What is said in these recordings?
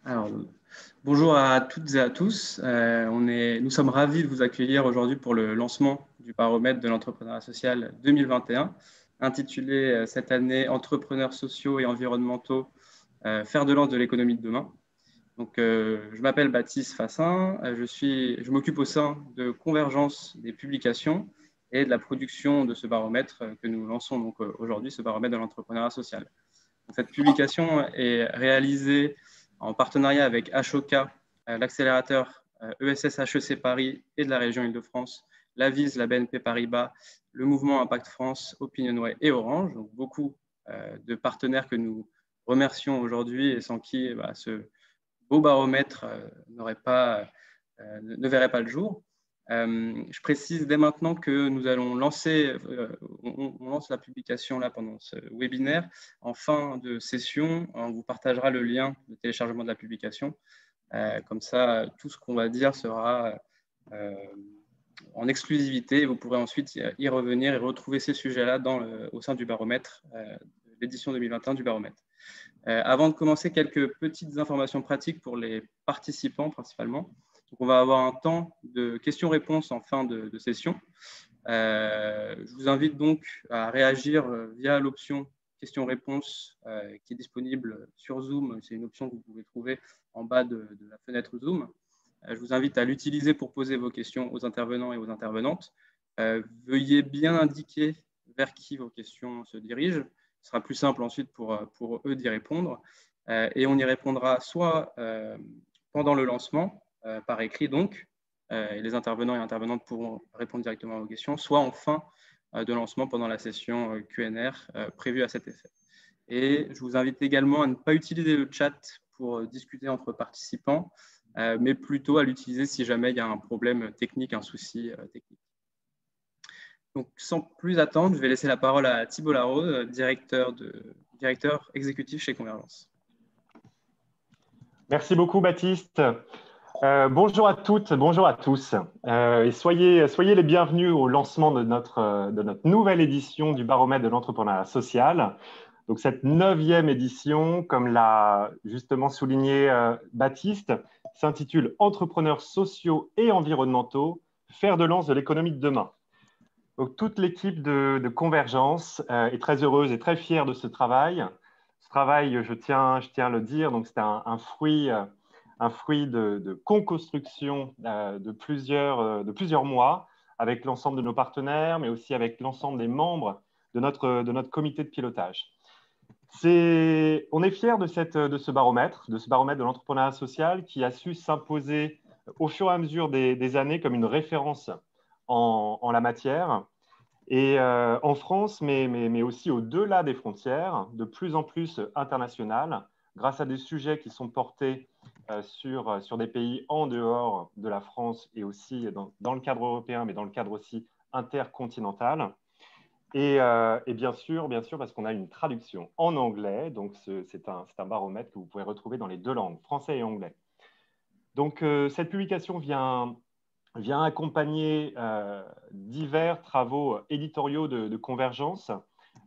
Alors, bonjour à toutes et à tous. Nous sommes ravis de vous accueillir aujourd'hui pour le lancement du baromètre de l'entrepreneuriat social 2021, intitulé cette année Entrepreneurs sociaux et environnementaux, fer de lance de l'économie de demain. Donc, je m'appelle Baptiste Fassin, je m'occupe au sein de Convergence des publications et de la production de ce baromètre que nous lançons donc aujourd'hui, ce baromètre de l'entrepreneuriat social. Cette publication est réalisée en partenariat avec Ashoka, l'accélérateur ESS HEC Paris et de la région Île-de-France, l'Avis, la BNP Paribas, le mouvement Impact France, Opinionway et Orange. Donc beaucoup de partenaires que nous remercions aujourd'hui et sans qui ce beau baromètre ne verrait pas le jour. Je précise dès maintenant que nous allons lancer, on lance la publication là pendant ce webinaire. En fin de session, on vous partagera le lien de téléchargement de la publication. Comme ça, tout ce qu'on va dire sera en exclusivité. Vous pourrez ensuite y revenir et retrouver ces sujets-là au sein du baromètre, l'édition 2021 du baromètre. Avant de commencer, quelques petites informations pratiques pour les participants principalement. Donc, on va avoir un temps de questions-réponses en fin de session. Je vous invite donc à réagir via l'option questions-réponses qui est disponible sur Zoom. C'est une option que vous pouvez trouver en bas de la fenêtre Zoom. Je vous invite à l'utiliser pour poser vos questions aux intervenants et aux intervenantes. Veuillez bien indiquer vers qui vos questions se dirigent. Ce sera plus simple ensuite pour eux d'y répondre. Et on y répondra soit pendant le lancement, par écrit donc, et les intervenants et intervenantes pourront répondre directement à vos questions, soit en fin de lancement pendant la session Q&R prévue à cet effet. Et je vous invite également à ne pas utiliser le chat pour discuter entre participants, mais plutôt à l'utiliser si jamais il y a un problème technique, un souci technique. Donc, sans plus attendre, je vais laisser la parole à Thibault Larose, directeur exécutif chez Convergence. Merci beaucoup, Baptiste. Bonjour à toutes, bonjour à tous. Et soyez les bienvenus au lancement de notre nouvelle édition du baromètre de l'entrepreneuriat social. Donc, cette 9e édition, comme l'a justement souligné Baptiste, s'intitule « Entrepreneurs sociaux et environnementaux, fer de lance de l'économie de demain ». Donc, toute l'équipe de Convergence est très heureuse et très fière de ce travail. Ce travail, je tiens à le dire, donc c'est un fruit de co-construction de plusieurs mois avec l'ensemble de nos partenaires, mais aussi avec l'ensemble des membres de notre comité de pilotage. On est fiers de ce baromètre de l'entrepreneuriat social qui a su s'imposer au fur et à mesure des années comme une référence en la matière. Et en France, mais aussi au-delà des frontières, de plus en plus internationales, grâce à des sujets qui sont portés sur des pays en dehors de la France et aussi dans le cadre européen, mais dans le cadre aussi intercontinental. Et bien sûr, parce qu'on a une traduction en anglais, donc c'est un baromètre que vous pouvez retrouver dans les deux langues, français et anglais. Donc, cette publication vient accompagner divers travaux éditoriaux de Convergence,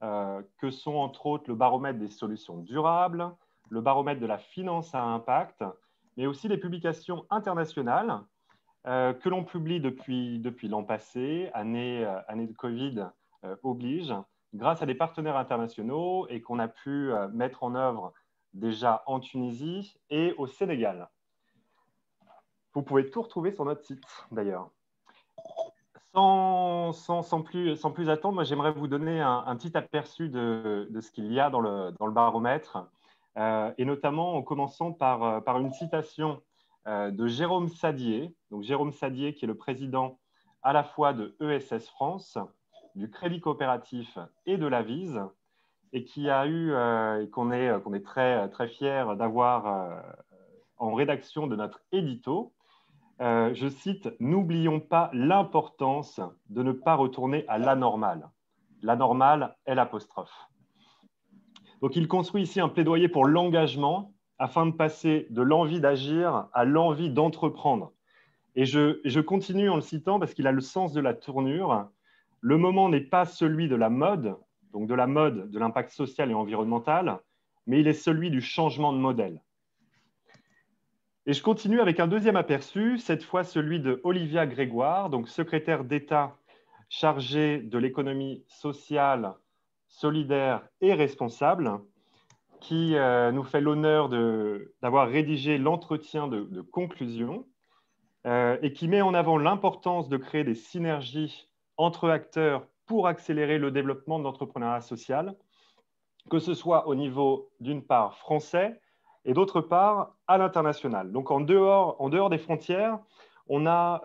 que sont entre autres le baromètre des solutions durables, le baromètre de la finance à impact, mais aussi des publications internationales que l'on publie depuis l'an passé, année de Covid oblige, grâce à des partenaires internationaux et qu'on a pu mettre en œuvre déjà en Tunisie et au Sénégal. Vous pouvez tout retrouver sur notre site, d'ailleurs. Sans plus attendre, moi, j'aimerais vous donner un petit aperçu de ce qu'il y a dans le baromètre, et notamment en commençant par une citation de Jérôme Sadier. Donc, Jérôme Sadier, qui est le président à la fois de ESS France, du Crédit Coopératif et de l'Avis, et qui a eu, et qu'on est très fiers d'avoir en rédaction de notre édito. Je cite, « N'oublions pas l'importance de ne pas retourner à l'anormal. L'anormal est l'apostrophe. » Donc, il construit ici un plaidoyer pour l'engagement afin de passer de l'envie d'agir à l'envie d'entreprendre. Et je continue en le citant parce qu'il a le sens de la tournure. Le moment n'est pas celui de la mode, donc de la mode de l'impact social et environnemental, mais il est celui du changement de modèle. Et je continue avec un deuxième aperçu, cette fois celui de Olivia Grégoire, donc secrétaire d'État chargée de l'économie sociale, solidaire et responsable, qui nous fait l'honneur d'avoir rédigé l'entretien de conclusion et qui met en avant l'importance de créer des synergies entre acteurs pour accélérer le développement de l'entrepreneuriat social, que ce soit au niveau, d'une part, français et d'autre part, à l'international. Donc, en dehors des frontières, on a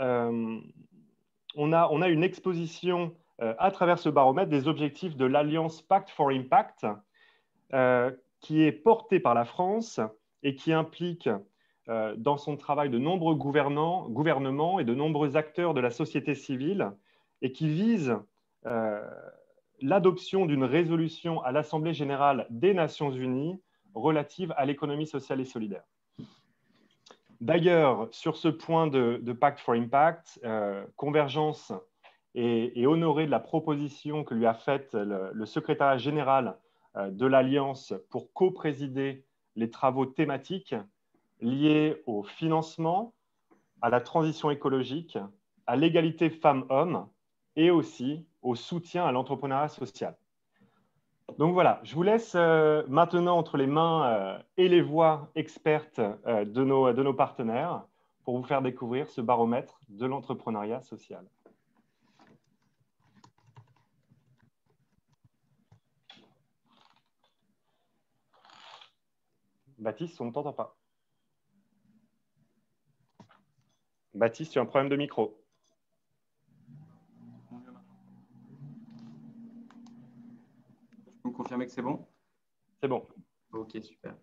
une exposition à travers ce baromètre des objectifs de l'Alliance Pact for Impact, qui est portée par la France et qui implique dans son travail de nombreux gouvernements et de nombreux acteurs de la société civile et qui vise l'adoption d'une résolution à l'Assemblée générale des Nations unies relative à l'économie sociale et solidaire. D'ailleurs, sur ce point de Pact for Impact, Convergence est honoré de la proposition que lui a faite le secrétariat général de l'Alliance pour co-présider les travaux thématiques liés au financement, à la transition écologique, à l'égalité femmes-hommes et aussi au soutien à l'entrepreneuriat social. Donc voilà, je vous laisse maintenant entre les mains et les voix expertes de nos partenaires pour vous faire découvrir ce baromètre de l'entrepreneuriat social. Baptiste, on ne t'entend pas. Baptiste, tu as un problème de micro. Tu peux me confirmer que c'est bon? C'est bon. Ok, super.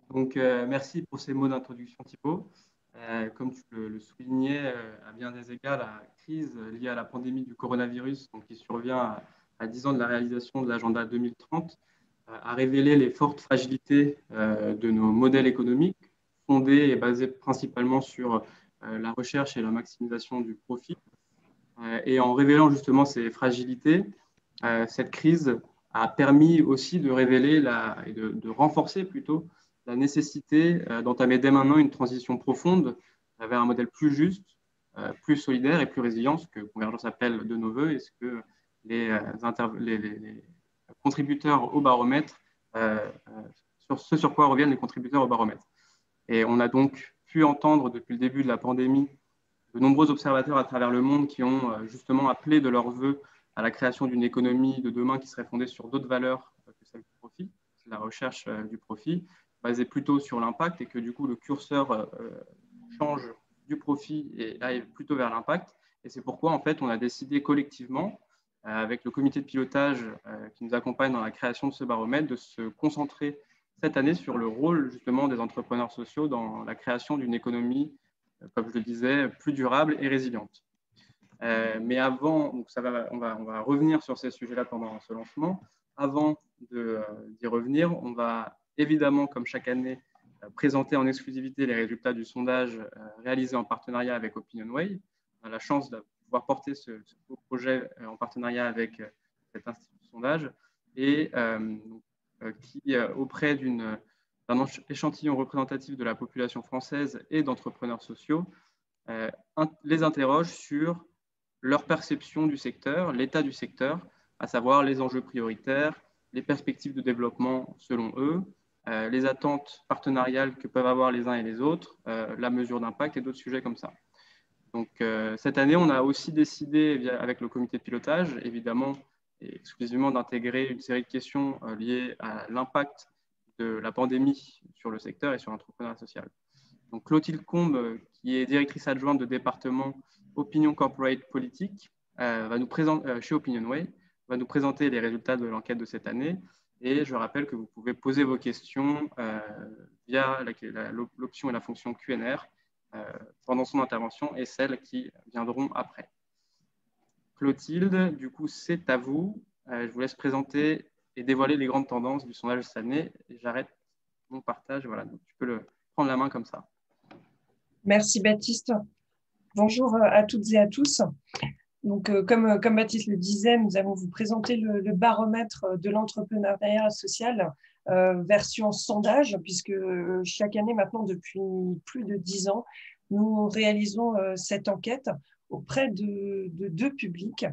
Donc, merci pour ces mots d'introduction, Thibaut. Comme tu le soulignais, à bien des égards, la crise liée à la pandémie du coronavirus, donc qui survient à 10 ans de la réalisation de l'agenda 2030, a révélé les fortes fragilités de nos modèles économiques, fondés et basés principalement sur la recherche et la maximisation du profit. Et en révélant justement ces fragilités, cette crise a permis aussi de révéler et de renforcer plutôt la nécessité d'entamer dès maintenant une transition profonde vers un modèle plus juste, plus solidaire et plus résilient, ce que Convergence appelle de nos voeux et ce que les contributeurs au baromètre, sur quoi reviennent les contributeurs au baromètre. Et on a donc pu entendre depuis le début de la pandémie de nombreux observateurs à travers le monde qui ont justement appelé de leur vœu à la création d'une économie de demain qui serait fondée sur d'autres valeurs que celle du profit, la recherche du profit, basée plutôt sur l'impact et que du coup le curseur change du profit et aille plutôt vers l'impact. Et c'est pourquoi en fait on a décidé collectivement, avec le comité de pilotage qui nous accompagne dans la création de ce baromètre, de se concentrer cette année sur le rôle justement des entrepreneurs sociaux dans la création d'une économie, comme je le disais, plus durable et résiliente. Mais avant, donc on va revenir sur ces sujets-là pendant ce lancement. Avant d'y revenir, on va évidemment, comme chaque année, présenter en exclusivité les résultats du sondage réalisé en partenariat avec OpinionWay. On a la chance de pouvoir porter ce beau projet en partenariat avec cet institut de sondage et qui, auprès d'un échantillon représentatif de la population française et d'entrepreneurs sociaux, les interroge sur leur perception du secteur, l'état du secteur, à savoir les enjeux prioritaires, les perspectives de développement selon eux, les attentes partenariales que peuvent avoir les uns et les autres, la mesure d'impact et d'autres sujets comme ça. Donc, cette année, on a aussi décidé, avec le comité de pilotage, évidemment, et exclusivement d'intégrer une série de questions liées à l'impact de la pandémie sur le secteur et sur l'entrepreneuriat social. Donc, Clotilde Combe, qui est directrice adjointe de département Opinion Corporate Politique, chez OpinionWay, va nous présenter les résultats de l'enquête de cette année. Et je rappelle que vous pouvez poser vos questions via l'option et la fonction Q&R pendant son intervention et celles qui viendront après. Clotilde, du coup, c'est à vous. Je vous laisse présenter et dévoiler les grandes tendances du sondage de cette année. J'arrête mon partage. Voilà, donc tu peux prendre la main comme ça. Merci Baptiste. Bonjour à toutes et à tous. Donc, comme Baptiste le disait, nous allons vous présenter le baromètre de l'entrepreneuriat social version sondage, puisque chaque année maintenant, depuis plus de 10 ans, nous réalisons cette enquête auprès de 2 publics.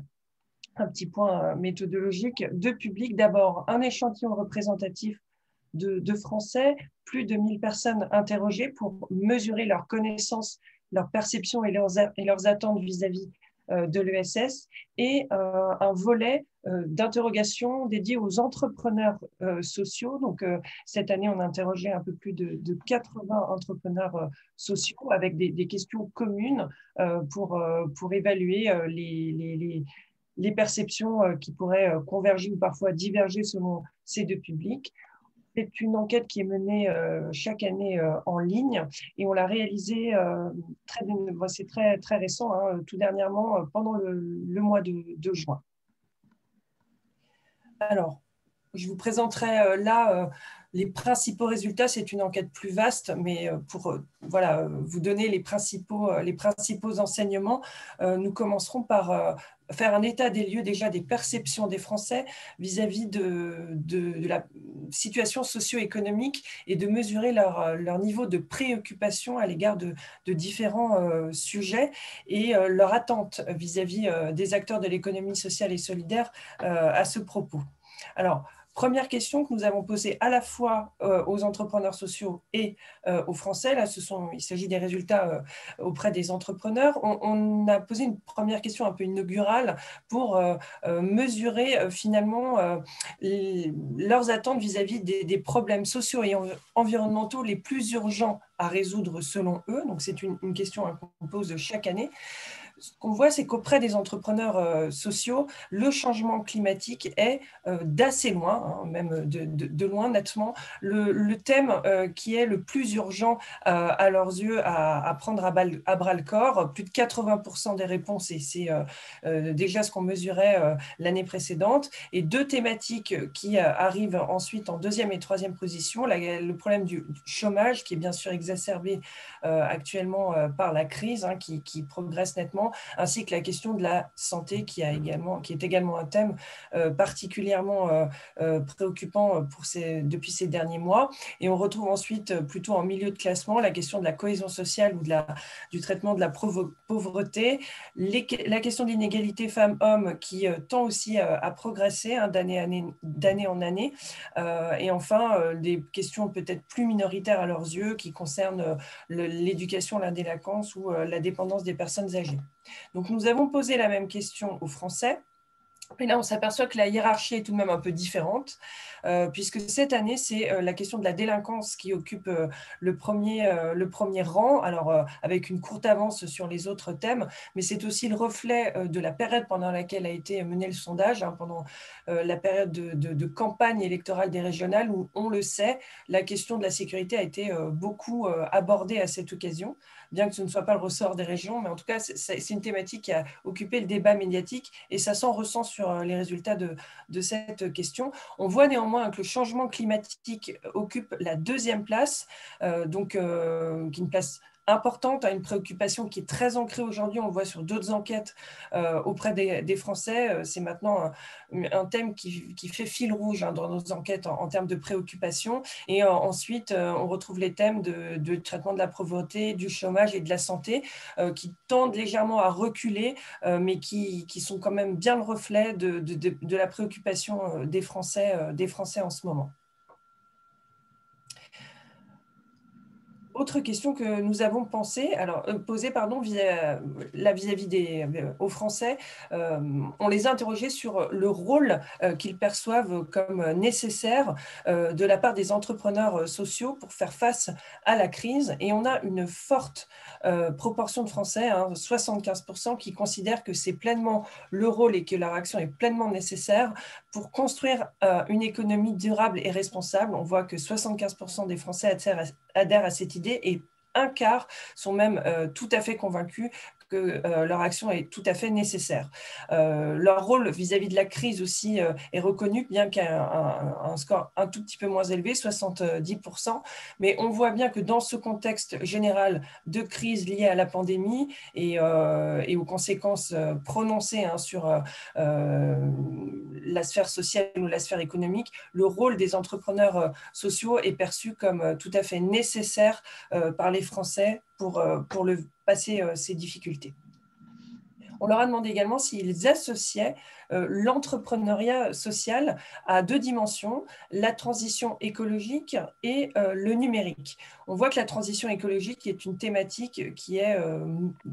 Un petit point méthodologique, 2 publics. D'abord, un échantillon représentatif de Français, plus de 1000 personnes interrogées pour mesurer leurs connaissances, leurs perceptions et leurs attentes vis-à-vis de l'ESS, et un volet d'interrogation dédié aux entrepreneurs sociaux. Donc, cette année, on a interrogé un peu plus de 80 entrepreneurs sociaux avec des questions communes pour évaluer les perceptions qui pourraient converger ou parfois diverger selon ces 2 publics. C'est une enquête qui est menée chaque année en ligne, et on l'a réalisée, c'est très récent, hein, tout dernièrement, pendant le mois de juin. Alors, je vous présenterai là les principaux résultats. C'est une enquête plus vaste, mais pour voilà, vous donner les principaux enseignements, nous commencerons par faire un état des lieux déjà des perceptions des Français vis-à-vis de la situation socio-économique et de mesurer leur niveau de préoccupation à l'égard de différents sujets et leur attente vis-à-vis des acteurs de l'économie sociale et solidaire à ce propos. Alors, première question que nous avons posée à la fois aux entrepreneurs sociaux et aux Français. Là, il s'agit des résultats auprès des entrepreneurs. On a posé une première question un peu inaugurale pour mesurer finalement leurs attentes vis-à-vis des problèmes sociaux et environnementaux les plus urgents à résoudre selon eux. Donc, c'est une question qu'on pose chaque année. Ce qu'on voit, c'est qu'auprès des entrepreneurs sociaux, le changement climatique est d'assez loin, hein, même de loin nettement, le thème qui est le plus urgent à leurs yeux à prendre à bras le corps. Plus de 80% des réponses, et c'est déjà ce qu'on mesurait l'année précédente. Et 2 thématiques qui arrivent ensuite en 2e et 3e position. Le problème du chômage, qui est bien sûr exacerbé actuellement par la crise, hein, qui progresse nettement, ainsi que la question de la santé qui est également un thème particulièrement préoccupant depuis ces derniers mois. Et on retrouve ensuite, plutôt en milieu de classement, la question de la cohésion sociale ou du traitement de la pauvreté, la question de l'inégalité femmes-hommes qui tend aussi à progresser hein, d'année en année, et enfin des questions peut-être plus minoritaires à leurs yeux qui concernent l'éducation, la délinquance ou la dépendance des personnes âgées. Donc, nous avons posé la même question aux Français. Et là, on s'aperçoit que la hiérarchie est tout de même un peu différente, puisque cette année, c'est la question de la délinquance qui occupe le premier rang, alors avec une courte avance sur les autres thèmes, mais c'est aussi le reflet de la période pendant laquelle a été mené le sondage, hein, pendant la période de campagne électorale des régionales, où, on le sait, la question de la sécurité a été beaucoup abordée à cette occasion, bien que ce ne soit pas le ressort des régions, mais en tout cas, c'est une thématique qui a occupé le débat médiatique, et ça s'en ressent sur les résultats de cette question. On voit néanmoins que le changement climatique occupe la 2e place, donc qui est une place importante, à une préoccupation qui est très ancrée aujourd'hui. On le voit sur d'autres enquêtes auprès des Français. C'est maintenant un thème qui fait fil rouge hein, dans nos enquêtes en termes de préoccupation. Et ensuite, on retrouve les thèmes de traitement de la pauvreté, du chômage et de la santé qui tendent légèrement à reculer, mais qui sont quand même bien le reflet de la préoccupation des Français en ce moment. Autre question que nous avons posée vis-à-vis aux Français, on les a interrogés sur le rôle qu'ils perçoivent comme nécessaire de la part des entrepreneurs sociaux pour faire face à la crise. Et on a une forte proportion de Français, hein, 75%, qui considèrent que c'est pleinement le rôle et que leur action est pleinement nécessaire pour construire une économie durable et responsable. On voit que 75% des Français adhèrent à cette idée, et un quart sont même tout à fait convaincus que leur action est tout à fait nécessaire. Leur rôle vis-à-vis de la crise aussi est reconnu, bien qu'à un score un tout petit peu moins élevé, 70%. Mais on voit bien que dans ce contexte général de crise liée à la pandémie et aux conséquences prononcées sur la sphère sociale ou la sphère économique, le rôle des entrepreneurs sociaux est perçu comme tout à fait nécessaire par les Français pour passer ces difficultés. On leur a demandé également s'ils associaient l'entrepreneuriat social à deux dimensions, la transition écologique et le numérique. On voit que la transition écologique est une thématique qui est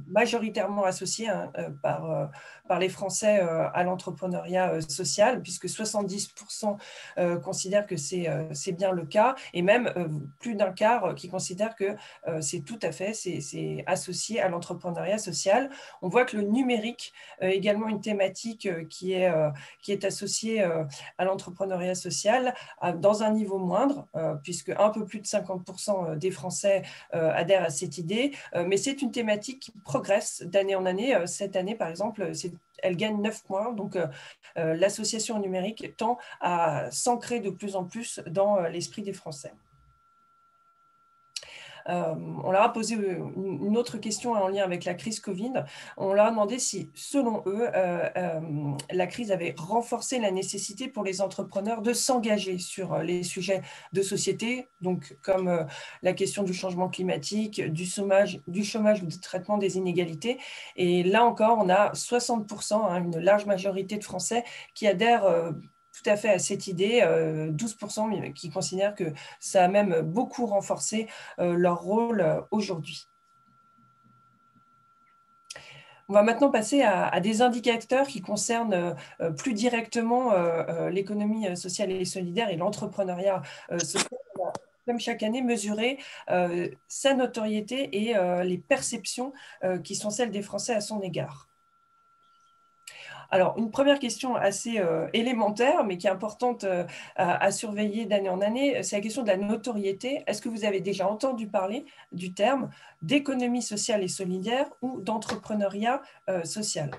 majoritairement associée par les Français à l'entrepreneuriat social, puisque 70% considèrent que c'est bien le cas, et même plus d'un quart qui considèrent que c'est tout à fait c'est associé à l'entrepreneuriat social. On voit que le numérique est également une thématique qui est associée à l'entrepreneuriat social dans un niveau moindre, puisque un peu plus de 50% des Français adhèrent à cette idée, mais c'est une thématique qui progresse d'année en année. Cette année, par exemple, elle gagne 9 points, donc l'association numérique tend à s'ancrer de plus en plus dans l'esprit des Français. On leur a posé une autre question en lien avec la crise Covid. On leur a demandé si, selon eux, la crise avait renforcé la nécessité pour les entrepreneurs de s'engager sur les sujets de société, donc comme la question du changement climatique, du chômage ou du traitement des inégalités. Et là encore, on a 60%, une large majorité de Français qui adhèrent tout à fait à cette idée, 12% qui considèrent que ça a même beaucoup renforcé leur rôle aujourd'hui. On va maintenant passer à des indicateurs qui concernent plus directement l'économie sociale et solidaire et l'entrepreneuriat social. Comme chaque année, mesurer sa notoriété et les perceptions qui sont celles des Français à son égard. Alors, une première question assez élémentaire, mais qui est importante à surveiller d'année en année, c'est la question de la notoriété. Est-ce que vous avez déjà entendu parler du terme d'économie sociale et solidaire ou d'entrepreneuriat social?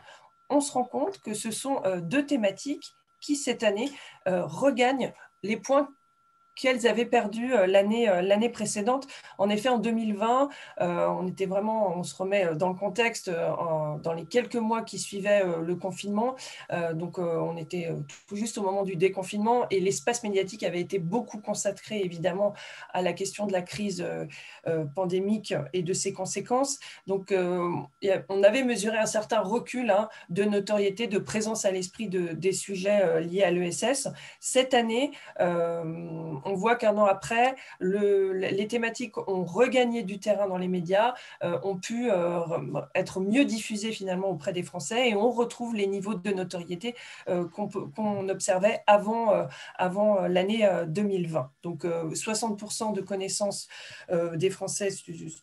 On se rend compte que ce sont deux thématiques qui, cette année, regagnent les points qu'elles avaient perdu l'année précédente. En effet, en 2020, on se remet dans le contexte, dans les quelques mois qui suivaient le confinement. Donc, on était tout juste au moment du déconfinement et l'espace médiatique avait été beaucoup consacré, évidemment, à la question de la crise pandémique et de ses conséquences. Donc, on avait mesuré un certain recul de notoriété, de présence à l'esprit des sujets liés à l'ESS. Cette année, on voit qu'un an après, les thématiques ont regagné du terrain dans les médias, ont pu être mieux diffusées finalement auprès des Français et on retrouve les niveaux de notoriété qu'on observait avant l'année 2020. Donc 60% de connaissances des Français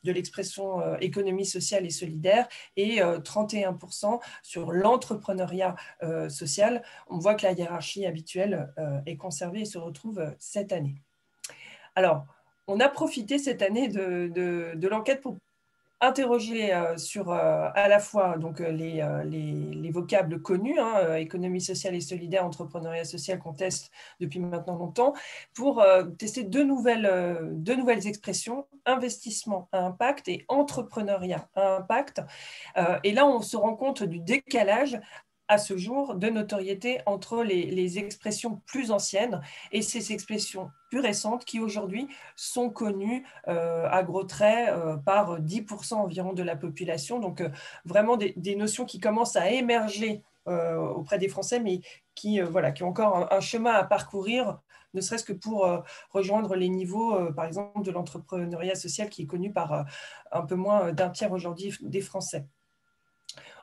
de l'expression économie sociale et solidaire et 31% sur l'entrepreneuriat social. On voit que la hiérarchie habituelle est conservée et se retrouve cette année. Alors, on a profité cette année de l'enquête pour interroger sur à la fois donc, les vocables connus, économie sociale et solidaire, entrepreneuriat social qu'on teste depuis maintenant longtemps, pour tester deux nouvelles expressions, investissement à impact et entrepreneuriat à impact. Et là, on se rend compte du décalage à ce jour de notoriété entre les expressions plus anciennes et ces expressions plus récentes qui aujourd'hui sont connues à gros traits par 10% environ de la population. Donc vraiment des notions qui commencent à émerger auprès des Français, mais qui ont encore un chemin à parcourir, ne serait-ce que pour rejoindre les niveaux, par exemple, de l'entrepreneuriat social qui est connu par un peu moins d'un tiers aujourd'hui des Français.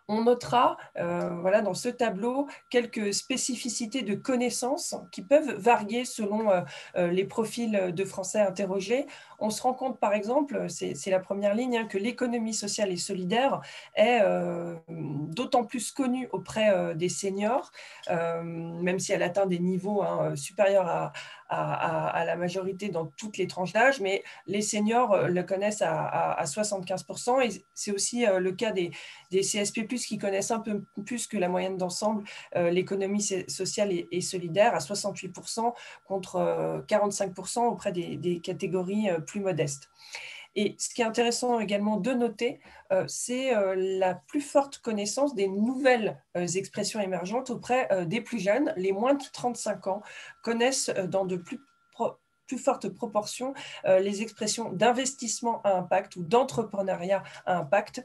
On notera voilà, dans ce tableau quelques spécificités de connaissances qui peuvent varier selon les profils de Français interrogés. On se rend compte par exemple, c'est la première ligne, hein, que l'économie sociale et solidaire est d'autant plus connue auprès des seniors, même si elle atteint des niveaux supérieurs à la majorité dans toutes les tranches d'âge, mais les seniors le connaissent à 75%, et c'est aussi le cas des CSP+, qui connaissent un peu plus que la moyenne d'ensemble l'économie sociale et solidaire, à 68% contre 45% auprès des catégories plus modestes. Et ce qui est intéressant également de noter, c'est la plus forte connaissance des nouvelles expressions émergentes auprès des plus jeunes. Les moins de 35 ans connaissent dans de plus fortes proportions les expressions d'investissement à impact ou d'entrepreneuriat à impact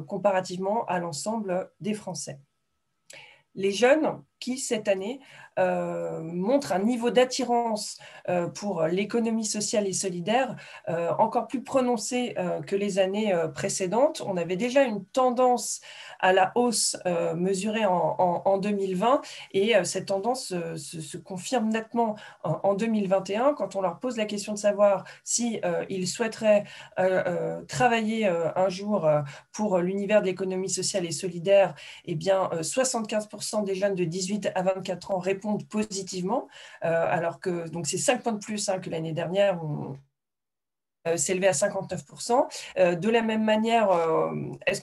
comparativement à l'ensemble des Français. Les jeunes qui, cette année, montrent un niveau d'attirance pour l'économie sociale et solidaire encore plus prononcé que les années précédentes. On avait déjà une tendance à la hausse mesurée en 2020, et cette tendance se confirme nettement en 2021 quand on leur pose la question de savoir si ils souhaiteraient travailler un jour pour l'univers de l'économie sociale et solidaire. Eh bien, 75% des jeunes de 18 à 24 ans répondent positivement, alors que c'est 5 points de plus que l'année dernière, on s'élevait à 59%. De la même manière,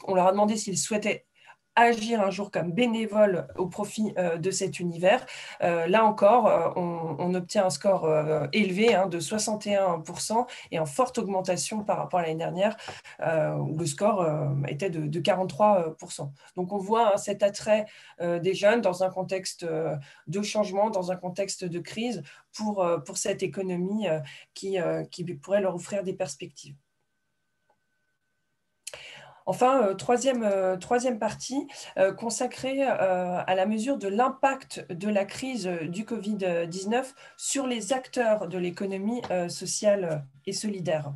on leur a demandé s'ils souhaitaient agir un jour comme bénévole au profit de cet univers. Là encore, on obtient un score élevé de 61% et en forte augmentation par rapport à l'année dernière, où le score était de 43%. Donc on voit cet attrait des jeunes dans un contexte de changement, dans un contexte de crise, pour cette économie qui pourrait leur offrir des perspectives. Enfin, troisième partie consacrée à la mesure de l'impact de la crise du Covid-19 sur les acteurs de l'économie sociale et solidaire.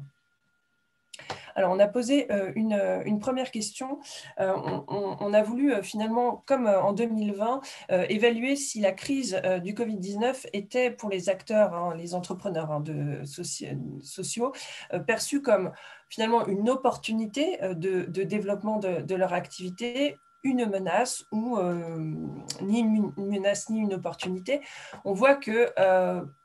Alors, on a posé une première question. On a voulu finalement, comme en 2020, évaluer si la crise du Covid-19 était pour les acteurs, les entrepreneurs sociaux, perçus comme finalement une opportunité de développement de leur activité, une menace ou ni une menace ni une opportunité. On voit que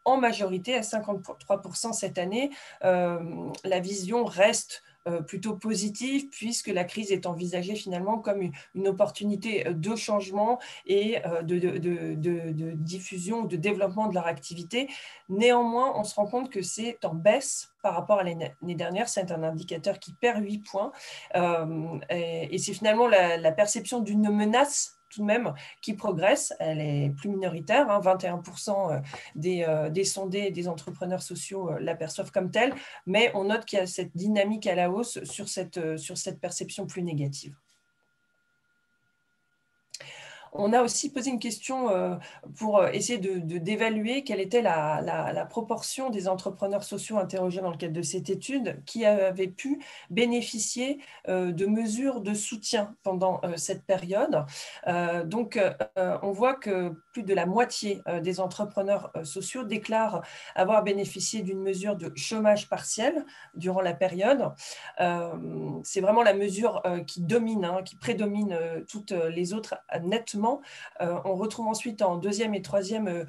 en majorité, à 53% cette année, la vision reste plutôt positive, puisque la crise est envisagée finalement comme une opportunité de changement et de diffusion, de développement de leur activité. Néanmoins, on se rend compte que c'est en baisse par rapport à l'année dernière. C'est un indicateur qui perd 8 points. Et c'est finalement la perception d'une menace tout de même qui progresse. Elle est plus minoritaire, 21% des sondés, des entrepreneurs sociaux l'aperçoivent comme telle, mais on note qu'il y a cette dynamique à la hausse sur cette perception plus négative. On a aussi posé une question pour essayer d'évaluer quelle était la proportion des entrepreneurs sociaux interrogés dans le cadre de cette étude qui avaient pu bénéficier de mesures de soutien pendant cette période. Donc, on voit que plus de la moitié des entrepreneurs sociaux déclarent avoir bénéficié d'une mesure de chômage partiel durant la période. C'est vraiment la mesure qui domine, qui prédomine toutes les autres nettement. On retrouve ensuite en deuxième et troisième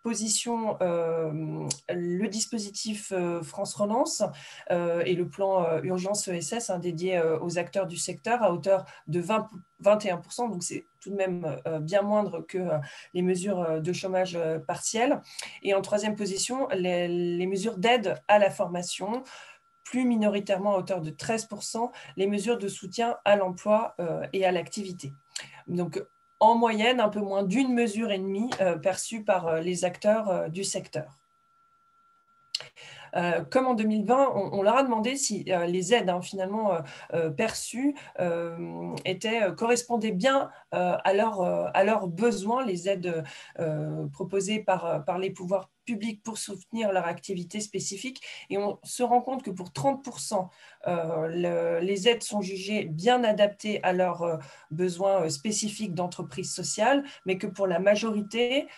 position le dispositif France Relance et le plan Urgence ESS dédié aux acteurs du secteur à hauteur de 21%, donc c'est tout de même bien moindre que les mesures de chômage partiel. Et en troisième position, les mesures d'aide à la formation, plus minoritairement à hauteur de 13%, les mesures de soutien à l'emploi et à l'activité. Donc, en moyenne, un peu moins d'une mesure et demie perçue par les acteurs du secteur. Comme en 2020, on leur a demandé si les aides finalement perçues correspondaient bien à leurs besoins, les aides proposées par les pouvoirs publics pour soutenir leur activité spécifique. Et on se rend compte que pour 30%, les aides sont jugées bien adaptées à leurs besoins spécifiques d'entreprise sociale, mais que pour la majorité,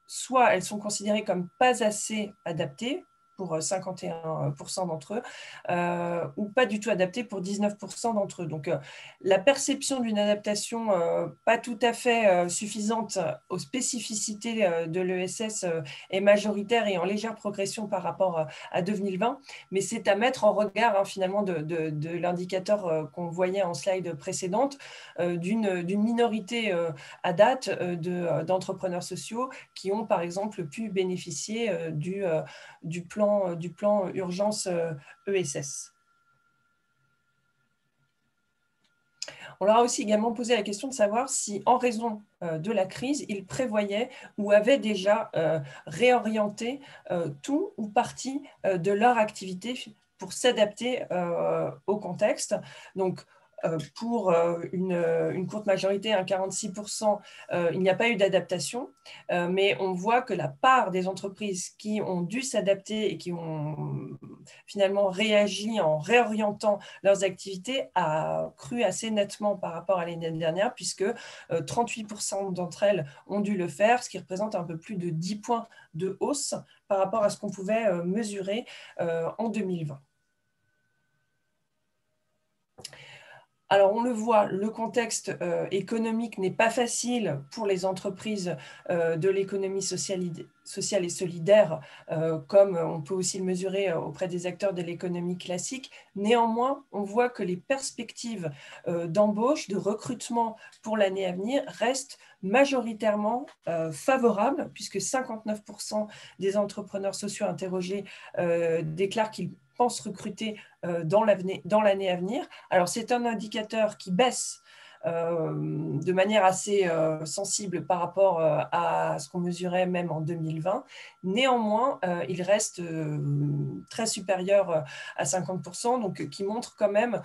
soit elles sont considérées comme pas assez adaptées pour 51% d'entre eux, ou pas du tout adaptées pour 19% d'entre eux. Donc, la perception d'une adaptation pas tout à fait suffisante aux spécificités de l'ESS est majoritaire et en légère progression par rapport à 2020, mais c'est à mettre en regard finalement de l'indicateur qu'on voyait en slide précédente, d'une minorité à date d'entrepreneurs sociaux qui ont par exemple pu bénéficier du plan urgence ESS. On leur a aussi également posé la question de savoir si, en raison de la crise, ils prévoyaient ou avaient déjà réorienté tout ou partie de leur activité pour s'adapter au contexte. Donc, pour une courte majorité, 46%, il n'y a pas eu d'adaptation, mais on voit que la part des entreprises qui ont dû s'adapter et qui ont finalement réagi en réorientant leurs activités a cru assez nettement par rapport à l'année dernière, puisque 38% d'entre elles ont dû le faire, ce qui représente un peu plus de 10 points de hausse par rapport à ce qu'on pouvait mesurer en 2020. Alors, on le voit, le contexte économique n'est pas facile pour les entreprises de l'économie sociale et solidaire, comme on peut aussi le mesurer auprès des acteurs de l'économie classique. Néanmoins, on voit que les perspectives d'embauche, de recrutement pour l'année à venir restent majoritairement favorables, puisque 59% des entrepreneurs sociaux interrogés déclarent qu'ils pensent recruter dans l'année à venir. Alors, c'est un indicateur qui baisse de manière assez sensible par rapport à ce qu'on mesurait même en 2020. Néanmoins, il reste très supérieur à 50%, donc qui montre quand même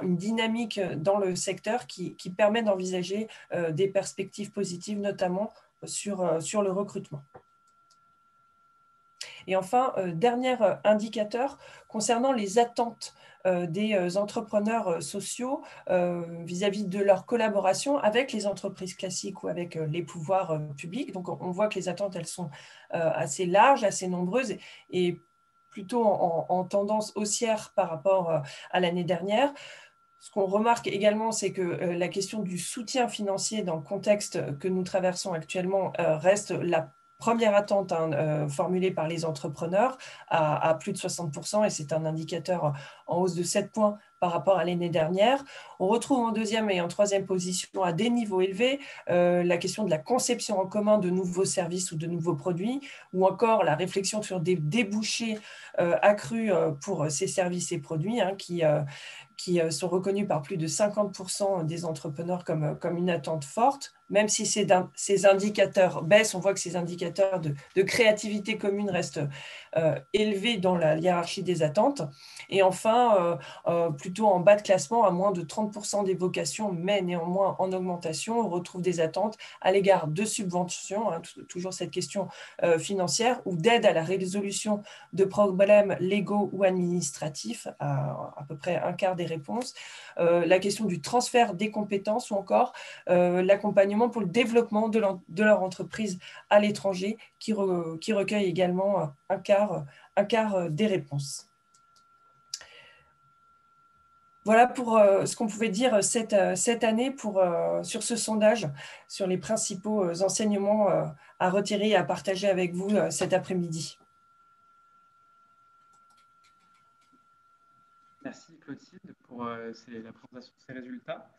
une dynamique dans le secteur qui permet d'envisager des perspectives positives, notamment sur le recrutement. Et enfin, dernier indicateur concernant les attentes des entrepreneurs sociaux vis-à-vis de leur collaboration avec les entreprises classiques ou avec les pouvoirs publics. Donc, on voit que les attentes, elles sont assez larges, assez nombreuses et plutôt en tendance haussière par rapport à l'année dernière. Ce qu'on remarque également, c'est que la question du soutien financier dans le contexte que nous traversons actuellement reste la première attente formulée par les entrepreneurs à plus de 60%, et c'est un indicateur en hausse de 7 points par rapport à l'année dernière. On retrouve en deuxième et en troisième position à des niveaux élevés la question de la conception en commun de nouveaux services ou de nouveaux produits, ou encore la réflexion sur des débouchés accrus pour ces services et produits qui sont reconnus par plus de 50% des entrepreneurs comme une attente forte. Même si ces indicateurs baissent, on voit que ces indicateurs de créativité commune restent élevés dans la hiérarchie des attentes. Et enfin, plutôt en bas de classement, à moins de 30% des vocations, mais néanmoins en augmentation, on retrouve des attentes à l'égard de subventions, toujours cette question financière, ou d'aide à la résolution de problèmes légaux ou administratifs, à peu près un quart des réponses. La question du transfert des compétences ou encore l'accompagnement pour le développement de leur entreprise à l'étranger qui recueille également un quart des réponses. Voilà pour ce qu'on pouvait dire cette année sur ce sondage, sur les principaux enseignements à retirer et à partager avec vous cet après-midi. Merci Clotilde pour la présentation de ces résultats.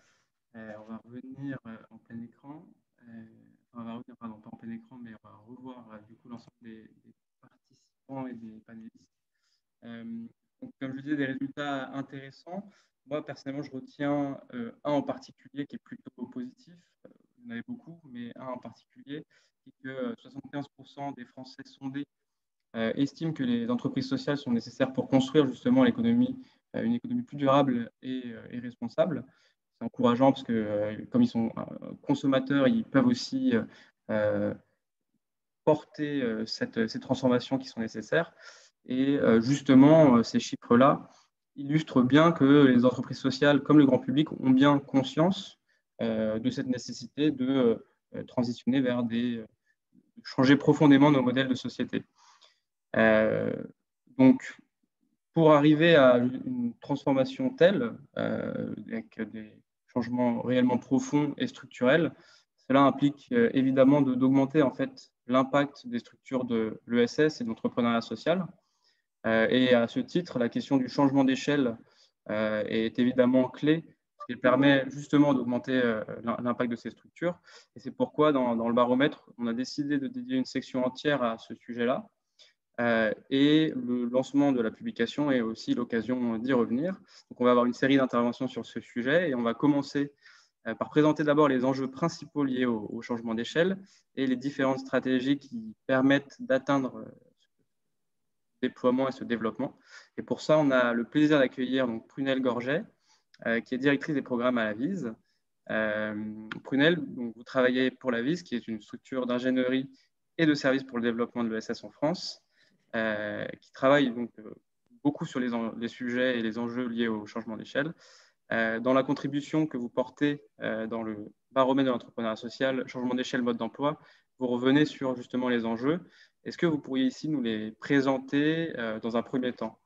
On va revenir en plein écran. On va revenir, pardon, pas en plein écran, mais on va revoir du coup l'ensemble des participants et des panélistes. Donc, comme je disais, des résultats intéressants. Moi, personnellement, je retiens un en particulier qui est plutôt positif. Il y en avait beaucoup, mais un en particulier, qui est que 75% des Français sondés estime que les entreprises sociales sont nécessaires pour construire justement l'économie, une économie plus durable et responsable. C'est encourageant parce que comme ils sont consommateurs, ils peuvent aussi porter ces transformations qui sont nécessaires. Et justement, ces chiffres-là illustrent bien que les entreprises sociales, comme le grand public, ont bien conscience de cette nécessité de transitionner vers changer profondément nos modèles de société. Donc, pour arriver à une transformation telle, avec des changements réellement profonds et structurels, cela implique évidemment d'augmenter en fait l'impact des structures de l'ESS et de l'entrepreneuriat social. Et à ce titre, la question du changement d'échelle est évidemment clé, parce qu'elle permet justement d'augmenter l'impact de ces structures. Et c'est pourquoi, dans le baromètre, on a décidé de dédier une section entière à ce sujet-là. Et le lancement de la publication est aussi l'occasion d'y revenir. Donc, on va avoir une série d'interventions sur ce sujet et on va commencer par présenter d'abord les enjeux principaux liés au changement d'échelle et les différentes stratégies qui permettent d'atteindre ce déploiement et ce développement. Et pour ça, on a le plaisir d'accueillir Prunelle Gorget, qui est directrice des programmes à la VISE. Prunelle, donc, vous travaillez pour la VISE, qui est une structure d'ingénierie et de services pour le développement de l'ESS en France, qui travaille donc beaucoup sur les sujets et les enjeux liés au changement d'échelle. Dans la contribution que vous portez dans le baromètre de l'entrepreneuriat social, changement d'échelle, mode d'emploi, vous revenez sur justement les enjeux. Est-ce que vous pourriez ici nous les présenter dans un premier temps ?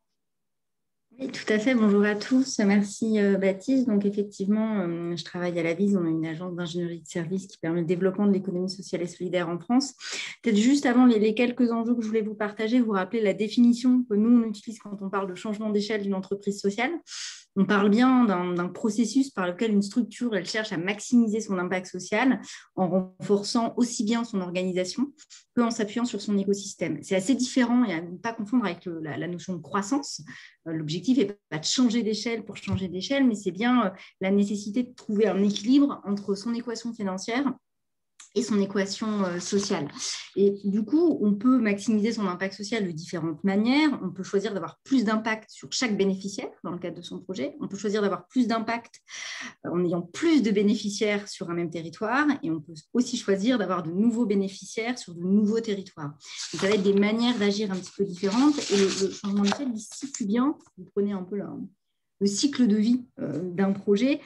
Oui, tout à fait. Bonjour à tous. Merci Baptiste. Donc effectivement, je travaille à la VISE. On a une agence d'ingénierie de services qui permet le développement de l'économie sociale et solidaire en France. Peut-être juste avant les quelques enjeux que je voulais vous partager, vous rappeler la définition que nous, on utilise quand on parle de changement d'échelle d'une entreprise sociale. On parle bien d'un processus par lequel une structure elle cherche à maximiser son impact social en renforçant aussi bien son organisation qu'en s'appuyant sur son écosystème. C'est assez différent et à ne pas confondre avec la notion de croissance. L'objectif n'est pas de changer d'échelle pour changer d'échelle, mais c'est bien la nécessité de trouver un équilibre entre son équation financière et son équation sociale. Et du coup, on peut maximiser son impact social de différentes manières. On peut choisir d'avoir plus d'impact sur chaque bénéficiaire dans le cadre de son projet. On peut choisir d'avoir plus d'impact en ayant plus de bénéficiaires sur un même territoire. Et on peut aussi choisir d'avoir de nouveaux bénéficiaires sur de nouveaux territoires. Donc, ça va être des manières d'agir un petit peu différentes. Et le changement d'échelle, il situe bien, vous prenez un peu le cycle de vie d'un projet,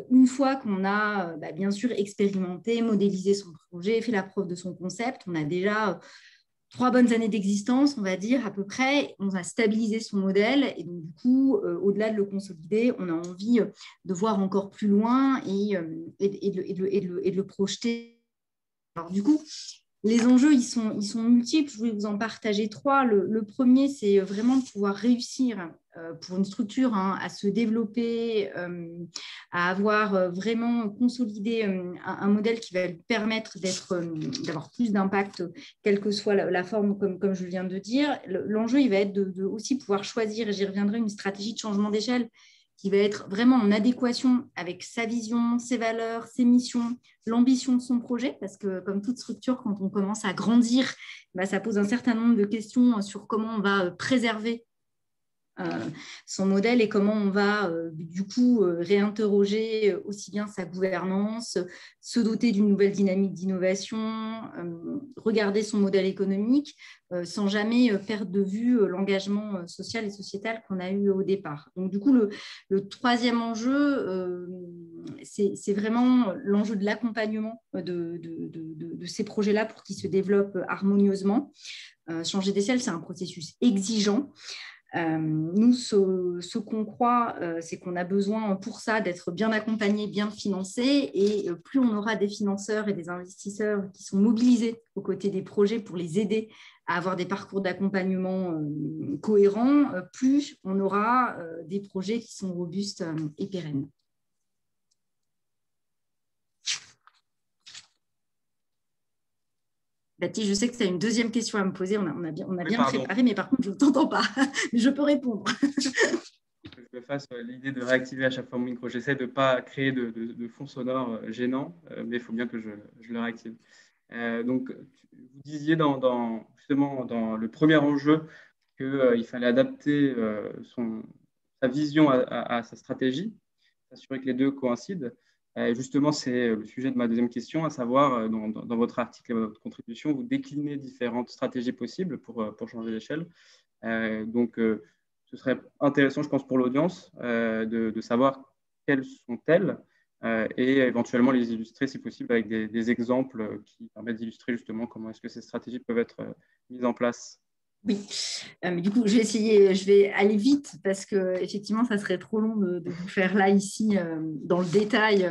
une fois qu'on a bien sûr expérimenté, modélisé son projet, fait la preuve de son concept, on a déjà 3 bonnes années d'existence, on va dire à peu près, on a stabilisé son modèle et donc du coup, au-delà de le consolider, on a envie de voir encore plus loin et de le projeter. Alors du coup, les enjeux, ils sont multiples. Je voulais vous en partager 3. Le premier, c'est vraiment de pouvoir réussir pour une structure à se développer, à avoir vraiment consolidé un modèle qui va lui permettre d'avoir plus d'impact, quelle que soit la forme, comme je viens de dire. L'enjeu, il va être de aussi pouvoir choisir, et j'y reviendrai, une stratégie de changement d'échelle qui va être vraiment en adéquation avec sa vision, ses valeurs, ses missions, l'ambition de son projet, parce que comme toute structure, quand on commence à grandir, ça pose un certain nombre de questions sur comment on va préserver son modèle et comment on va du coup réinterroger aussi bien sa gouvernance, se doter d'une nouvelle dynamique d'innovation, regarder son modèle économique sans jamais perdre de vue l'engagement social et sociétal qu'on a eu au départ. Donc du coup, le troisième enjeu, c'est vraiment l'enjeu de l'accompagnement de ces projets-là pour qu'ils se développent harmonieusement. Changer d'échelle, c'est un processus exigeant. Nous, ce qu'on croit, c'est qu'on a besoin pour ça d'être bien accompagné, bien financé, et plus on aura des financeurs et des investisseurs qui sont mobilisés aux côtés des projets pour les aider à avoir des parcours d'accompagnement cohérents, plus on aura des projets qui sont robustes et pérennes. Baptiste, je sais que tu as une deuxième question à me poser. On a bien préparé, mais par contre, je ne t'entends pas. Mais je peux répondre. Je me fasse l'idée de réactiver à chaque fois mon micro. J'essaie de ne pas créer de fond sonore gênant, mais il faut bien que je le réactive. Donc, vous disiez justement dans le premier enjeu qu'il fallait adapter sa vision à sa stratégie, s'assurer que les deux coïncident. Justement, c'est le sujet de ma deuxième question, à savoir, dans votre article et votre contribution, vous déclinez différentes stratégies possibles pour changer d'échelle. Donc, ce serait intéressant, je pense, pour l'audience de savoir quelles sont-elles et éventuellement les illustrer, si possible, avec des exemples qui permettent d'illustrer justement comment est-ce que ces stratégies peuvent être mises en place. Oui, mais du coup, je vais aller vite parce que effectivement, ça serait trop long de vous faire là, ici, dans le détail,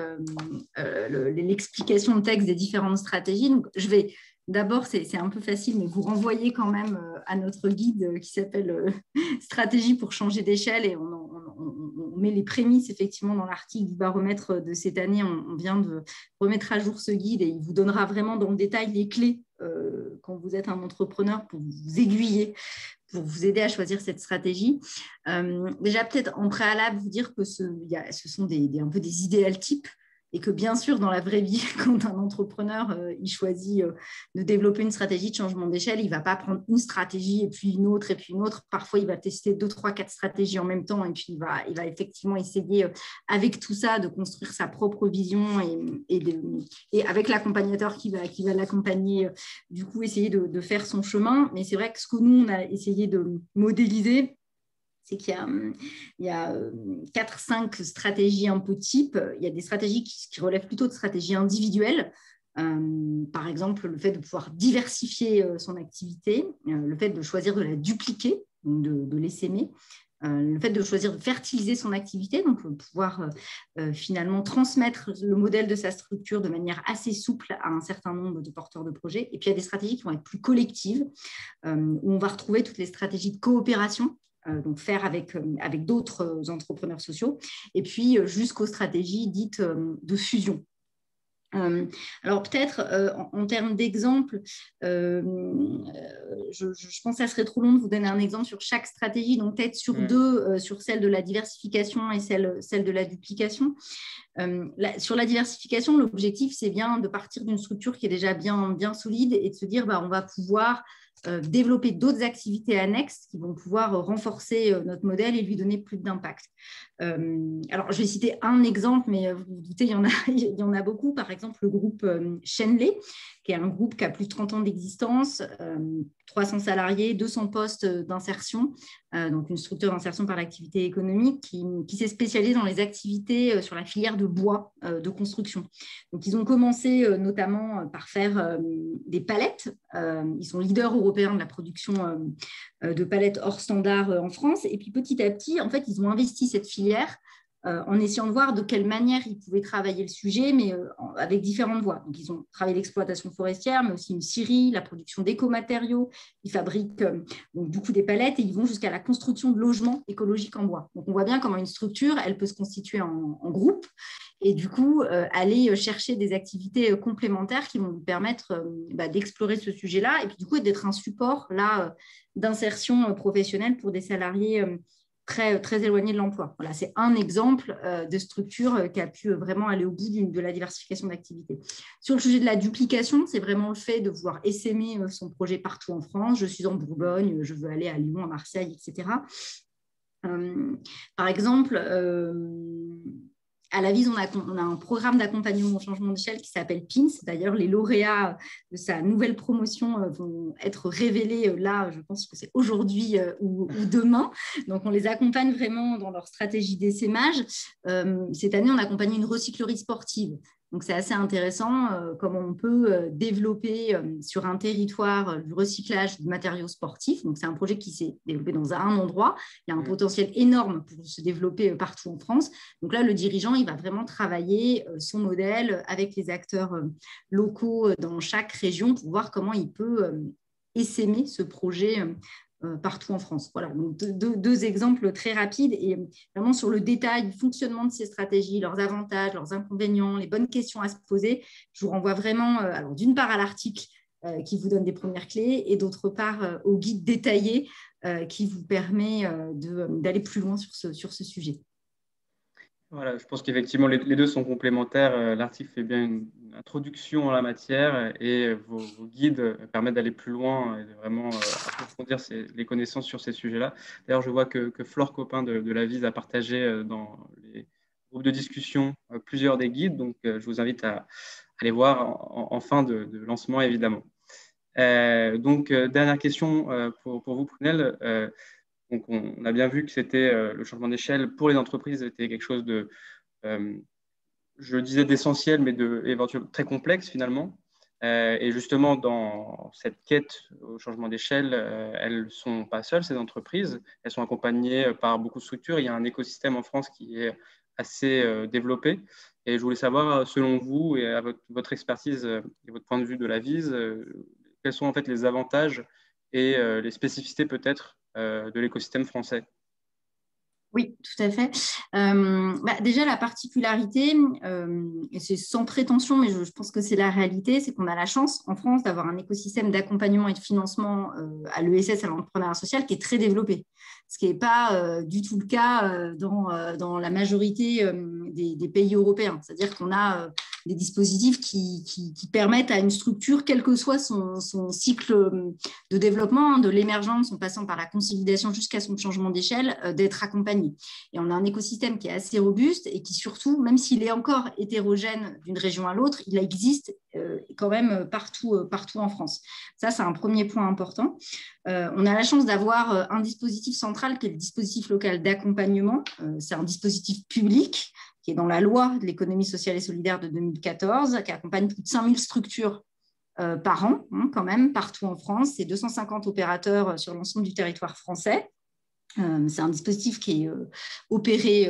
l'explication de texte des différentes stratégies. Donc, je vais d'abord, c'est un peu facile, mais vous renvoyer quand même à notre guide qui s'appelle Stratégie pour changer d'échelle et on met les prémices effectivement dans l'article du baromètre de cette année. On vient de remettre à jour ce guide et il vous donnera vraiment dans le détail les clés quand vous êtes un entrepreneur pour vous aiguiller, pour vous aider à choisir cette stratégie. Déjà, peut-être en préalable, vous dire que ce sont un peu des idéals types et que bien sûr, dans la vraie vie, quand un entrepreneur il choisit de développer une stratégie de changement d'échelle, il ne va pas prendre une stratégie et puis une autre et puis une autre. Parfois, il va tester 2, 3, 4 stratégies en même temps et puis il va effectivement essayer avec tout ça de construire sa propre vision et avec l'accompagnateur qui va l'accompagner, du coup, essayer de faire son chemin. Mais c'est vrai que ce que nous, on a essayé de modéliser, c'est qu'il y a 4-5 stratégies un peu types. Il y a des stratégies qui relèvent plutôt de stratégies individuelles. Par exemple, le fait de pouvoir diversifier son activité, le fait de choisir de la dupliquer, donc de l'essaimer, le fait de choisir de fertiliser son activité, donc pouvoir finalement transmettre le modèle de sa structure de manière assez souple à un certain nombre de porteurs de projets. Et puis, il y a des stratégies qui vont être plus collectives, où on va retrouver toutes les stratégies de coopération, donc faire avec d'autres entrepreneurs sociaux, et puis jusqu'aux stratégies dites de fusion. Alors peut-être en termes d'exemple, je pense que ça serait trop long de vous donner un exemple sur chaque stratégie, donc peut-être sur deux, sur celle de la diversification et celle de la duplication. Sur la diversification, l'objectif, c'est bien de partir d'une structure qui est déjà bien solide et de se dire on va pouvoir développer d'autres activités annexes qui vont pouvoir renforcer notre modèle et lui donner plus d'impact. Alors, je vais citer un exemple, mais vous vous doutez, il y en a beaucoup. Par exemple, le groupe Shenley, qui est un groupe qui a plus de 30 ans d'existence, 300 salariés, 200 postes d'insertion, donc une structure d'insertion par l'activité économique qui s'est spécialisée dans les activités sur la filière de bois de construction. Donc, ils ont commencé notamment par faire des palettes. Ils sont leaders européens de la production de palettes hors standard en France. Et puis, petit à petit, en fait, ils ont investi cette filière en essayant de voir de quelle manière ils pouvaient travailler le sujet, mais avec différentes voies. Donc, ils ont travaillé l'exploitation forestière, mais aussi une scierie, la production d'écomatériaux. Ils fabriquent donc, du coup des palettes et ils vont jusqu'à la construction de logements écologiques en bois. Donc, on voit bien comment une structure, elle peut se constituer en groupe et du coup, aller chercher des activités complémentaires qui vont vous permettre d'explorer ce sujet-là et puis du coup, d'être un support d'insertion professionnelle pour des salariés très éloigné de l'emploi. Voilà, c'est un exemple de structure qui a pu vraiment aller au bout de la diversification d'activités. Sur le sujet de la duplication, c'est vraiment le fait de vouloir essaimer son projet partout en France. Je suis en Bourgogne, je veux aller à Lyon, à Marseille, etc. Par exemple, à la Vise, on a un programme d'accompagnement au changement d'échelle qui s'appelle PINS. D'ailleurs, les lauréats de sa nouvelle promotion vont être révélés là, je pense que c'est aujourd'hui ou demain. Donc, on les accompagne vraiment dans leur stratégie d'essaimage. Cette année, on accompagne une recyclerie sportive. Donc, c'est assez intéressant comment on peut développer sur un territoire du recyclage de matériaux sportifs. Donc, c'est un projet qui s'est développé dans un endroit. Il y a un potentiel énorme pour se développer partout en France. Donc là, le dirigeant, il va vraiment travailler son modèle avec les acteurs locaux dans chaque région pour voir comment il peut essaimer ce projet partout en France. Voilà, donc deux exemples très rapides et vraiment sur le détail du fonctionnement de ces stratégies, leurs avantages, leurs inconvénients, les bonnes questions à se poser. Je vous renvoie vraiment, alors d'une part à l'article qui vous donne des premières clés et d'autre part au guide détaillé qui vous permet d'aller plus loin sur ce sujet. Voilà, je pense qu'effectivement, les deux sont complémentaires. L'article fait bien une introduction en la matière et vos guides permettent d'aller plus loin et de vraiment approfondir les connaissances sur ces sujets-là. D'ailleurs, je vois que Flore Copin de la VISE a partagé dans les groupes de discussion plusieurs des guides. Donc, je vous invite à aller voir en fin de lancement, évidemment. Dernière question pour vous, Prunelle. Donc, on a bien vu que c'était le changement d'échelle pour les entreprises était quelque chose de, je disais d'essentiel, mais éventuellement très complexe finalement. Et justement, dans cette quête au changement d'échelle, elles ne sont pas seules, ces entreprises. Elles sont accompagnées par beaucoup de structures. Il y a un écosystème en France qui est assez développé. Et je voulais savoir, selon vous et à votre expertise et votre point de vue de la VISE, quels sont en fait les avantages et les spécificités peut-être de l'écosystème français? Oui, tout à fait. Déjà, la particularité, et c'est sans prétention, mais je pense que c'est la réalité, c'est qu'on a la chance en France d'avoir un écosystème d'accompagnement et de financement à l'ESS, à l'entrepreneuriat social, qui est très développé, ce qui n'est pas du tout le cas dans la majorité des pays européens. C'est-à-dire qu'on a des dispositifs qui permettent à une structure, quel que soit son cycle de développement, de l'émergence, en passant par la consolidation jusqu'à son changement d'échelle, d'être accompagné. Et on a un écosystème qui est assez robuste et qui surtout, même s'il est encore hétérogène d'une région à l'autre, il existe quand même partout en France. Ça, c'est un premier point important. On a la chance d'avoir un dispositif central qui est le dispositif local d'accompagnement. C'est un dispositif public qui est dans la loi de l'économie sociale et solidaire de 2014, qui accompagne plus de 5000 structures par an, quand même, partout en France. C'est 250 opérateurs sur l'ensemble du territoire français. C'est un dispositif qui est opéré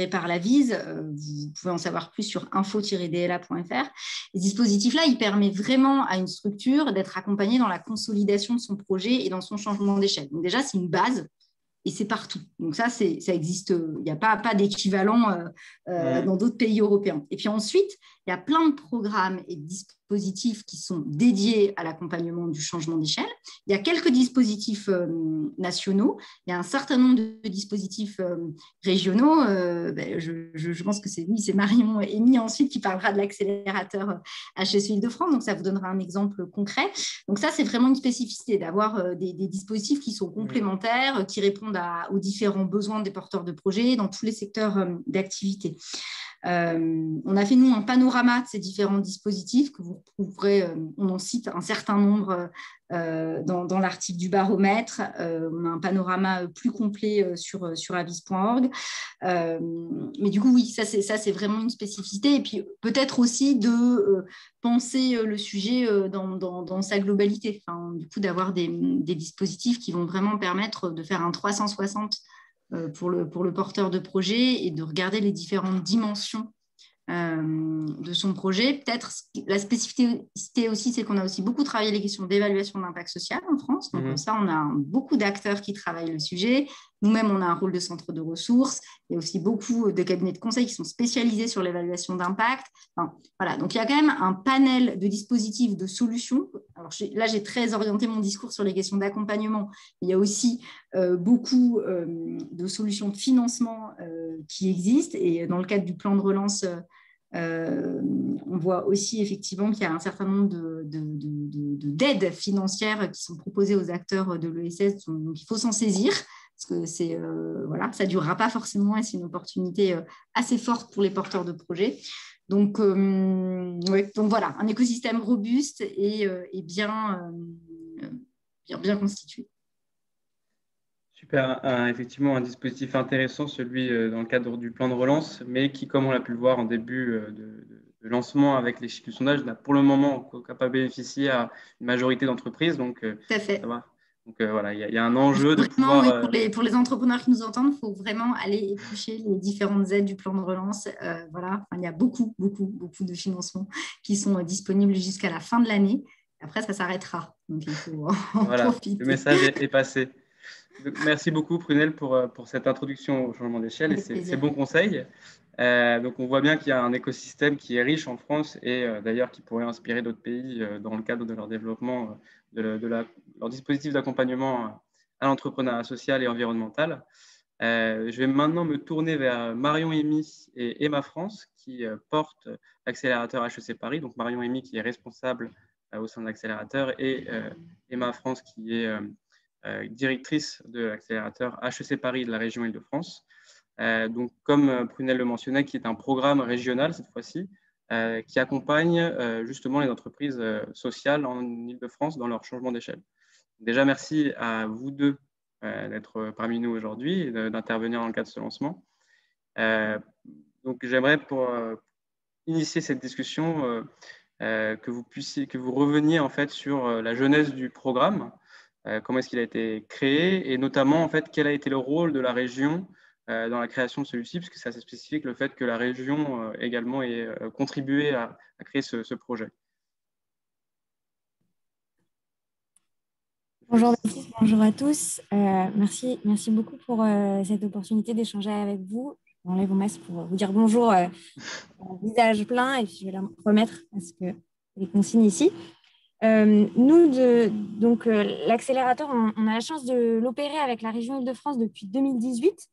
par la VISE. Vous pouvez en savoir plus sur info-dla.fr. Ce dispositif-là, il permet vraiment à une structure d'être accompagnée dans la consolidation de son projet et dans son changement d'échelle. Donc déjà, c'est une base. Et c'est partout. Donc ça existe. Il n'y a pas d'équivalent dans d'autres pays européens. Et puis ensuite, il y a plein de programmes et de dispositifs qui sont dédiés à l'accompagnement du changement d'échelle. Il y a quelques dispositifs nationaux. Il y a un certain nombre de dispositifs régionaux. Je pense que c'est Marion Emy ensuite qui parlera de l'accélérateur HSE Île-de-France. Donc ça vous donnera un exemple concret. Donc ça, c'est vraiment une spécificité d'avoir des dispositifs qui sont complémentaires, qui répondent aux différents besoins des porteurs de projets dans tous les secteurs d'activité. On a fait, nous, un panorama de ces différents dispositifs que vous retrouverez, on en cite un certain nombre dans l'article du baromètre. On a un panorama plus complet sur avis.org. Mais du coup, oui, ça, c'est vraiment une spécificité. Et puis, peut-être aussi de penser le sujet dans sa globalité. Enfin, du coup, d'avoir des dispositifs qui vont vraiment permettre de faire un 360 pour le porteur de projet et de regarder les différentes dimensions de son projet. Peut-être la spécificité aussi, c'est qu'on a aussi beaucoup travaillé les questions d'évaluation d'impact social en France. Donc, ça, on a beaucoup d'acteurs qui travaillent le sujet. Nous-mêmes, on a un rôle de centre de ressources. Il y a aussi beaucoup de cabinets de conseil qui sont spécialisés sur l'évaluation d'impact. Enfin, voilà. Donc, il y a quand même un panel de dispositifs, de solutions. Alors, là, j'ai très orienté mon discours sur les questions d'accompagnement. Il y a aussi beaucoup de solutions de financement qui existent. Et dans le cadre du plan de relance, on voit aussi effectivement qu'il y a un certain nombre d'aides financières qui sont proposées aux acteurs de l'ESS. Donc, il faut s'en saisir parce que ça ne durera pas forcément et c'est une opportunité assez forte pour les porteurs de projets. Donc voilà, un écosystème robuste et bien constitué. Super, effectivement un dispositif intéressant, celui dans le cadre du plan de relance, mais qui, comme on l'a pu le voir en début de lancement avec les chiffres du sondage, n'a pour le moment pas bénéficié à une majorité d'entreprises. Donc, tout à fait. Ça va. Donc voilà, il y a un enjeu de vraiment, pouvoir… Oui, pour les entrepreneurs qui nous entendent, il faut vraiment aller éplucher les différentes aides du plan de relance. Voilà, il y a beaucoup de financements qui sont disponibles jusqu'à la fin de l'année. Après, ça s'arrêtera. Donc, il faut en profiter. Le message est passé. Donc, merci beaucoup, Prunelle, pour cette introduction au changement d'échelle et ces bons conseils. Donc, on voit bien qu'il y a un écosystème qui est riche en France et d'ailleurs qui pourrait inspirer d'autres pays dans le cadre de leur développement, leur dispositif d'accompagnement à l'entrepreneuriat social et environnemental. Je vais maintenant me tourner vers Marion Emy et Emma France qui portent l'accélérateur HEC Paris. Donc Marion Emy qui est responsable au sein de l'accélérateur et Emma France qui est directrice de l'accélérateur HEC Paris de la région Île-de-France. Donc comme Prunelle le mentionnait, qui est un programme régional cette fois-ci, qui accompagne justement les entreprises sociales en Île-de-France dans leur changement d'échelle. Déjà, merci à vous deux d'être parmi nous aujourd'hui et d'intervenir dans le cadre de ce lancement. Donc, j'aimerais pour initier cette discussion que vous reveniez en fait sur la genèse du programme, comment est-ce qu'il a été créé et notamment en fait quel a été le rôle de la région dans la création de celui-ci, puisque c'est assez spécifique le fait que la région également ait contribué à créer ce projet. Bonjour Baptiste, bonjour à tous. Merci beaucoup pour cette opportunité d'échanger avec vous. J'enlève mon masque pour vous dire bonjour visage plein et puis je vais la remettre parce que les consignes ici. L'accélérateur, on a la chance de l'opérer avec la région Île-de-France depuis 2018.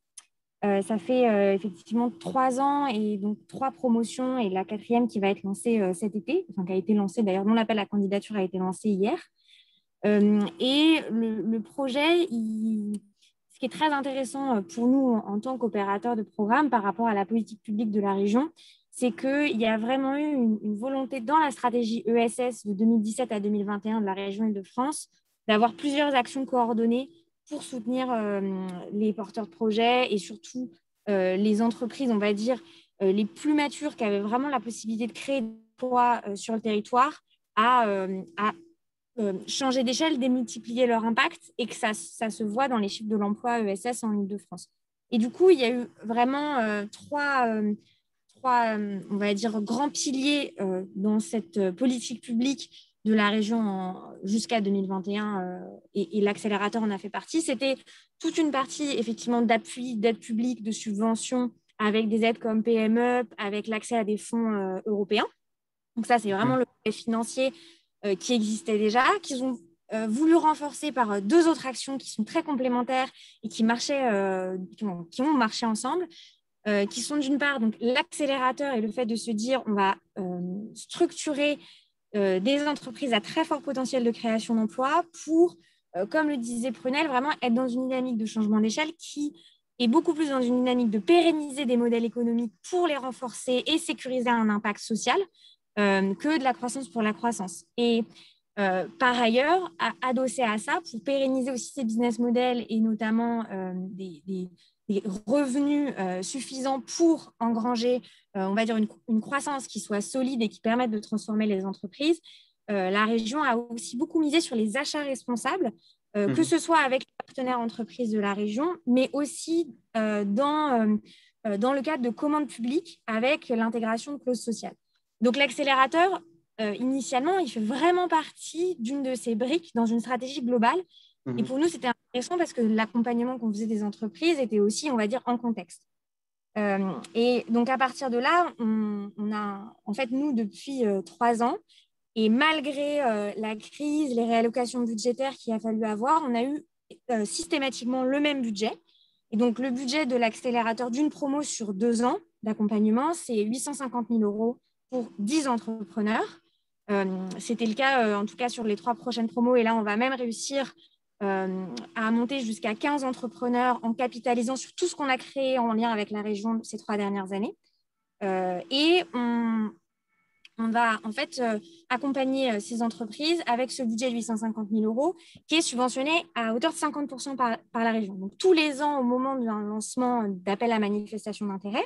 Ça fait effectivement 3 ans et donc 3 promotions et la 4e qui va être lancée cet été, enfin qui a été lancée d'ailleurs, dont l'appel à candidature a été lancé hier. Et le projet, ce qui est très intéressant pour nous en tant qu'opérateurs de programme par rapport à la politique publique de la région, c'est qu'il y a vraiment eu une volonté dans la stratégie ESS de 2017 à 2021 de la région Île-de-France d'avoir plusieurs actions coordonnées pour soutenir les porteurs de projets et surtout les entreprises, on va dire, les plus matures qui avaient vraiment la possibilité de créer des emplois sur le territoire à changer d'échelle, démultiplier leur impact et que ça se voit dans les chiffres de l'emploi ESS en Île-de-France. Et du coup, il y a eu vraiment trois on va dire, grands piliers dans cette politique publique de la région jusqu'à 2021 et l'accélérateur en a fait partie. C'était toute une partie effectivement d'appui, d'aide publique, de subventions avec des aides comme PME, avec l'accès à des fonds européens. Donc ça, c'est vraiment le volet financier qui existait déjà, qu'ils ont voulu renforcer par 2 autres actions qui sont très complémentaires et qui ont marché ensemble, qui sont d'une part donc, l'accélérateur et le fait de se dire on va structurer des entreprises à très fort potentiel de création d'emplois pour, comme le disait Prunelle, vraiment être dans une dynamique de changement d'échelle qui est beaucoup plus dans une dynamique de pérenniser des modèles économiques pour les renforcer et sécuriser un impact social que de la croissance pour la croissance. Et par ailleurs, adossé à ça, pour pérenniser aussi ces business models et notamment des revenus suffisants pour engranger, on va dire, une croissance qui soit solide et qui permette de transformer les entreprises, la région a aussi beaucoup misé sur les achats responsables, que ce soit avec les partenaires entreprises de la région, mais aussi dans le cadre de commandes publiques avec l'intégration de clauses sociales. Donc l'accélérateur, initialement, il fait vraiment partie d'une de ces briques dans une stratégie globale. Et pour nous, c'était intéressant parce que l'accompagnement qu'on faisait des entreprises était aussi, on va dire, en contexte. Et donc, à partir de là, on a, en fait, nous, depuis 3 ans, et malgré la crise, les réallocations budgétaires qu'il a fallu avoir, on a eu systématiquement le même budget. Et donc, le budget de l'accélérateur d'une promo sur 2 ans d'accompagnement, c'est 850 000 € pour 10 entrepreneurs. C'était le cas, en tout cas, sur les 3 prochaines promos. Et là, on va même réussir à monter jusqu'à 15 entrepreneurs en capitalisant sur tout ce qu'on a créé en lien avec la région ces 3 dernières années. Et on va en fait accompagner ces entreprises avec ce budget de 850 000 € qui est subventionné à hauteur de 50% par la région. Donc, tous les ans, au moment d'un lancement d'appel à manifestation d'intérêt,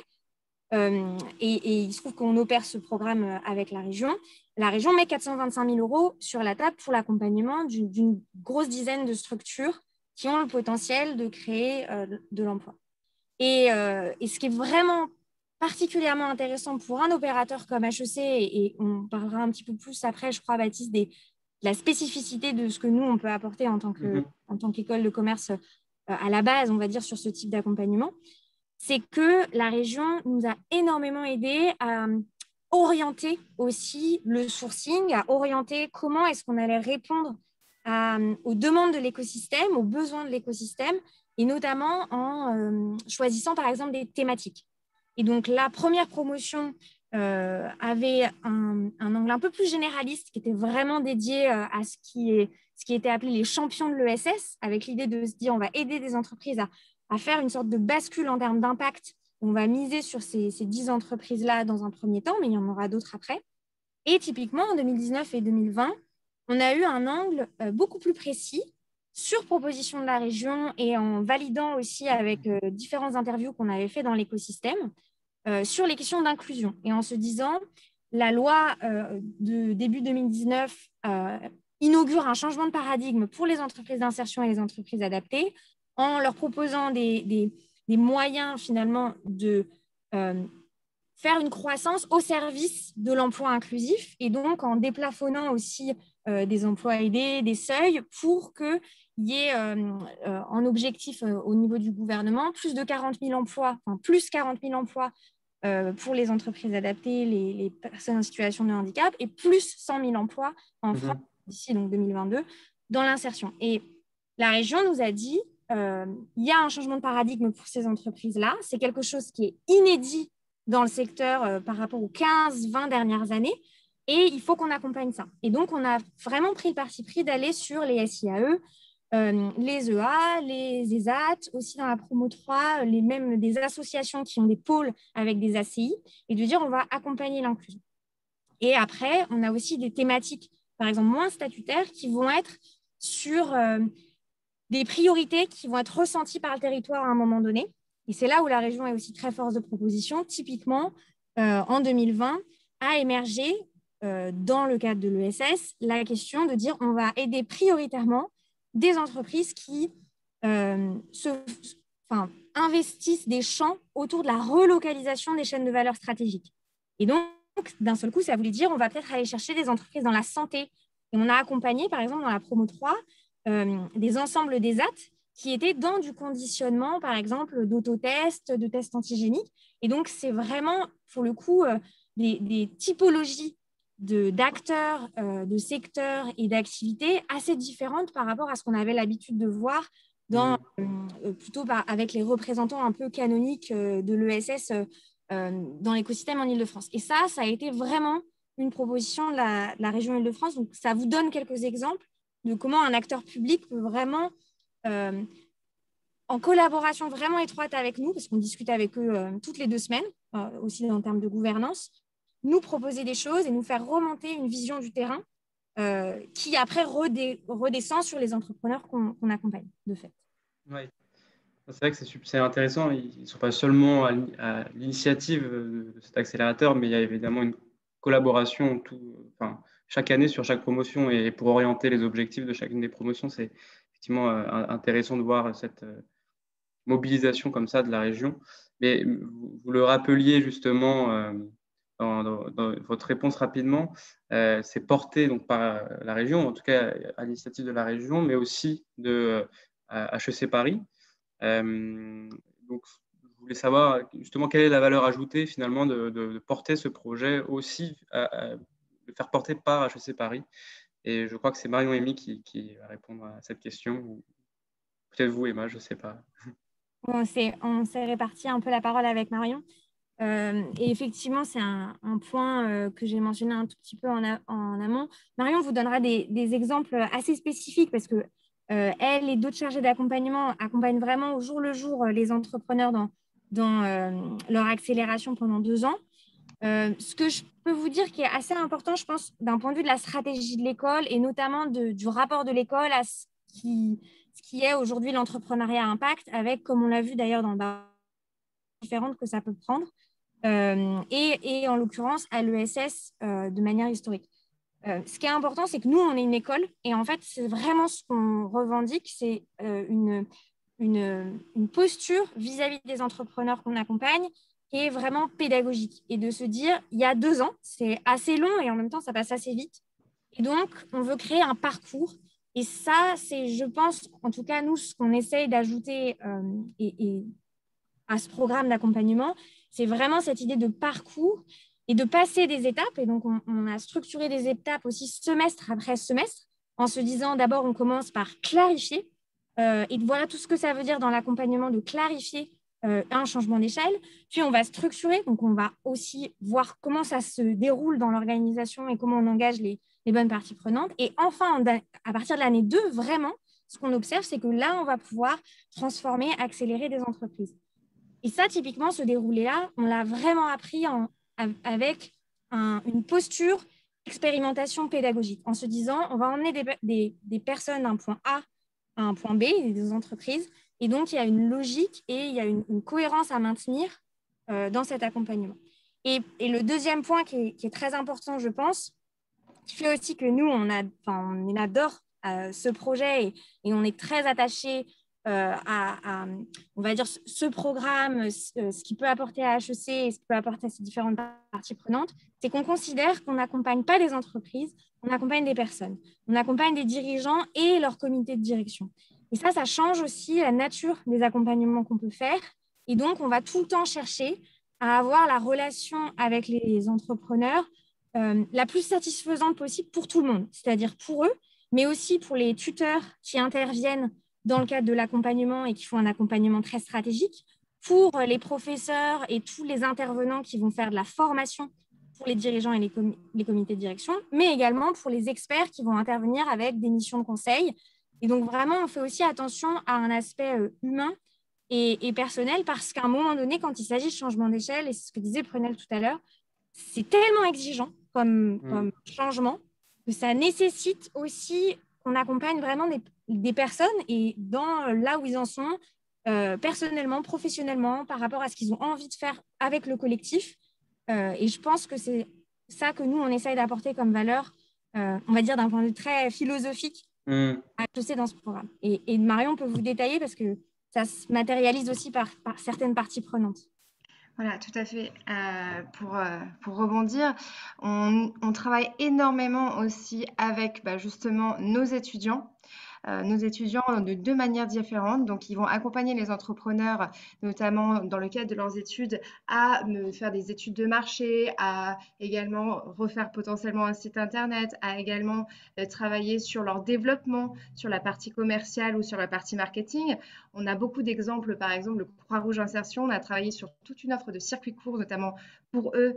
et il se trouve qu'on opère ce programme avec la région met 425 000 € sur la table pour l'accompagnement d'une grosse dizaine de structures qui ont le potentiel de créer de l'emploi. Et ce qui est vraiment particulièrement intéressant pour un opérateur comme HEC, et on parlera un petit peu plus après, je crois, Baptiste, de la spécificité de ce que nous, on peut apporter en tant qu'école de commerce à la base, on va dire, sur ce type d'accompagnement, c'est que la région nous a énormément aidé à orienter aussi le sourcing, à orienter comment est-ce qu'on allait répondre aux demandes de l'écosystème, aux besoins de l'écosystème, et notamment en choisissant par exemple des thématiques. Et donc la première promotion avait un angle un peu plus généraliste qui était vraiment dédié à ce qui était appelé les champions de l'ESS, avec l'idée de se dire on va aider des entreprises à faire une sorte de bascule en termes d'impact. On va miser sur ces 10 entreprises-là dans un premier temps, mais il y en aura d'autres après. Et typiquement, en 2019 et 2020, on a eu un angle beaucoup plus précis sur proposition de la région et en validant aussi avec différentes interviews qu'on avait fait dans l'écosystème sur les questions d'inclusion. Et en se disant, la loi de début 2019 inaugure un changement de paradigme pour les entreprises d'insertion et les entreprises adaptées en leur proposant des moyens finalement de faire une croissance au service de l'emploi inclusif et donc en déplafonnant aussi des emplois aidés, des seuils pour qu'il y ait en objectif au niveau du gouvernement plus de 40 000 emplois, enfin plus 40 000 emplois pour les entreprises adaptées, les personnes en situation de handicap et plus 100 000 emplois en France d'ici donc 2022 dans l'insertion. Et la région nous a dit il y a un changement de paradigme pour ces entreprises-là. C'est quelque chose qui est inédit dans le secteur par rapport aux 15-20 dernières années et il faut qu'on accompagne ça. Et donc, on a vraiment pris le parti pris d'aller sur les SIAE, les EA, les ESAT, aussi dans la promo 3, même des associations qui ont des pôles avec des ACI et de dire on va accompagner l'inclusion. Et après, on a aussi des thématiques, par exemple, moins statutaires qui vont être sur des priorités qui vont être ressenties par le territoire à un moment donné. Et c'est là où la région est aussi très force de proposition. Typiquement, en 2020, a émergé, dans le cadre de l'ESS, la question de dire on va aider prioritairement des entreprises qui investissent des champs autour de la relocalisation des chaînes de valeur stratégiques. Et donc, d'un seul coup, ça voulait dire on va peut-être aller chercher des entreprises dans la santé. Et on a accompagné, par exemple, dans la promo 3, des ensembles d'ESAT qui étaient dans du conditionnement, par exemple, d'autotests, de tests antigéniques. Et donc, c'est vraiment, pour le coup, des typologies d'acteurs, de secteurs et d'activités assez différentes par rapport à ce qu'on avait l'habitude de voir plutôt avec les représentants un peu canoniques de l'ESS dans l'écosystème en Ile-de-France. Et ça a été vraiment une proposition de la région Ile-de-France. Donc, ça vous donne quelques exemples de comment un acteur public peut vraiment, en collaboration vraiment étroite avec nous, parce qu'on discute avec eux toutes les 2 semaines, aussi en termes de gouvernance, nous proposer des choses et nous faire remonter une vision du terrain qui après redescend sur les entrepreneurs qu'on accompagne, de fait. Oui, c'est vrai que c'est intéressant. Ils ne sont pas seulement à l'initiative de cet accélérateur, mais il y a évidemment une collaboration chaque année sur chaque promotion et pour orienter les objectifs de chacune des promotions. C'est effectivement intéressant de voir cette mobilisation comme ça de la région. Mais vous le rappeliez justement dans votre réponse rapidement, c'est porté donc, par la région, en tout cas à l'initiative de la région, mais aussi de HEC Paris. Donc, je voulais savoir justement quelle est la valeur ajoutée finalement de porter ce projet aussi, de faire porter par HEC Paris. Et je crois que c'est Marion Emy qui va répondre à cette question, ou peut-être vous, Emma, je ne sais pas. On s'est réparti un peu la parole avec Marion. Et effectivement, c'est un point que j'ai mentionné un tout petit peu en amont. Marion vous donnera des exemples assez spécifiques parce que elle et d'autres chargés d'accompagnement accompagnent vraiment au jour le jour les entrepreneurs dans leur accélération pendant 2 ans. Ce que je peux vous dire qui est assez important, je pense, d'un point de vue de la stratégie de l'école et notamment du rapport de l'école à ce qui est aujourd'hui l'entrepreneuriat à impact, avec, comme on l'a vu d'ailleurs dans le différentes que ça peut prendre, et en l'occurrence à l'ESS de manière historique. Ce qui est important, c'est que nous, on est une école, et en fait, c'est vraiment ce qu'on revendique, c'est une posture vis-à-vis des entrepreneurs qu'on accompagne qui est vraiment pédagogique, et de se dire, il y a 2 ans, c'est assez long, et en même temps, ça passe assez vite, et donc, on veut créer un parcours, et ça, c'est, je pense, en tout cas, nous, ce qu'on essaye d'ajouter à ce programme d'accompagnement, c'est vraiment cette idée de parcours et de passer des étapes. Et donc, on a structuré des étapes aussi semestre après semestre en se disant d'abord, on commence par clarifier Et voilà tout ce que ça veut dire dans l'accompagnement de clarifier un changement d'échelle. Puis on va structurer, donc on va aussi voir comment ça se déroule dans l'organisation et comment on engage les bonnes parties prenantes. Et enfin, à partir de l'année 2, vraiment, ce qu'on observe, c'est que là, on va pouvoir transformer, accélérer des entreprises. Et ça, typiquement, ce déroulé-là, on l'a vraiment appris avec une posture expérimentation pédagogique, en se disant, on va emmener des personnes d'un point A à un point B, des entreprises, et donc il y a une logique et il y a une cohérence à maintenir dans cet accompagnement. Et le deuxième point qui est très important, je pense, qui fait aussi que nous, on adore ce projet et on est très attaché à, on va dire, ce programme, ce qu'il peut apporter à HEC et ce qu'il peut apporter à ces différentes parties prenantes, c'est qu'on considère qu'on n'accompagne pas des entreprises, on accompagne des personnes, on accompagne des dirigeants et leur comité de direction. Et ça change aussi la nature des accompagnements qu'on peut faire. Et donc, on va tout le temps chercher à avoir la relation avec les entrepreneurs la plus satisfaisante possible pour tout le monde, c'est-à-dire pour eux, mais aussi pour les tuteurs qui interviennent dans le cadre de l'accompagnement et qui font un accompagnement très stratégique, pour les professeurs et tous les intervenants qui vont faire de la formation pour les dirigeants et les comités de direction, mais également pour les experts qui vont intervenir avec des missions de conseil. Et donc, vraiment, on fait aussi attention à un aspect humain et personnel, parce qu'à un moment donné, quand il s'agit de changement d'échelle, et c'est ce que disait Prunelle tout à l'heure, c'est tellement exigeant comme changement que ça nécessite aussi qu'on accompagne vraiment des personnes et dans là où ils en sont, personnellement, professionnellement, par rapport à ce qu'ils ont envie de faire avec le collectif. Et je pense que c'est ça que nous, on essaye d'apporter comme valeur, on va dire d'un point de vue très philosophique, à HEC dans ce programme. Et Marion peut vous détailler parce que ça se matérialise aussi par certaines parties prenantes. Voilà, tout à fait. Pour rebondir, on travaille énormément aussi avec justement nos étudiants. Nos étudiants de deux manières différentes. Donc, ils vont accompagner les entrepreneurs, notamment dans le cadre de leurs études, à faire des études de marché, à également refaire potentiellement un site internet, à également travailler sur leur développement, sur la partie commerciale ou sur la partie marketing. On a beaucoup d'exemples, par exemple, le Croix-Rouge Insertion. On a travaillé sur toute une offre de circuits courts, notamment pour eux,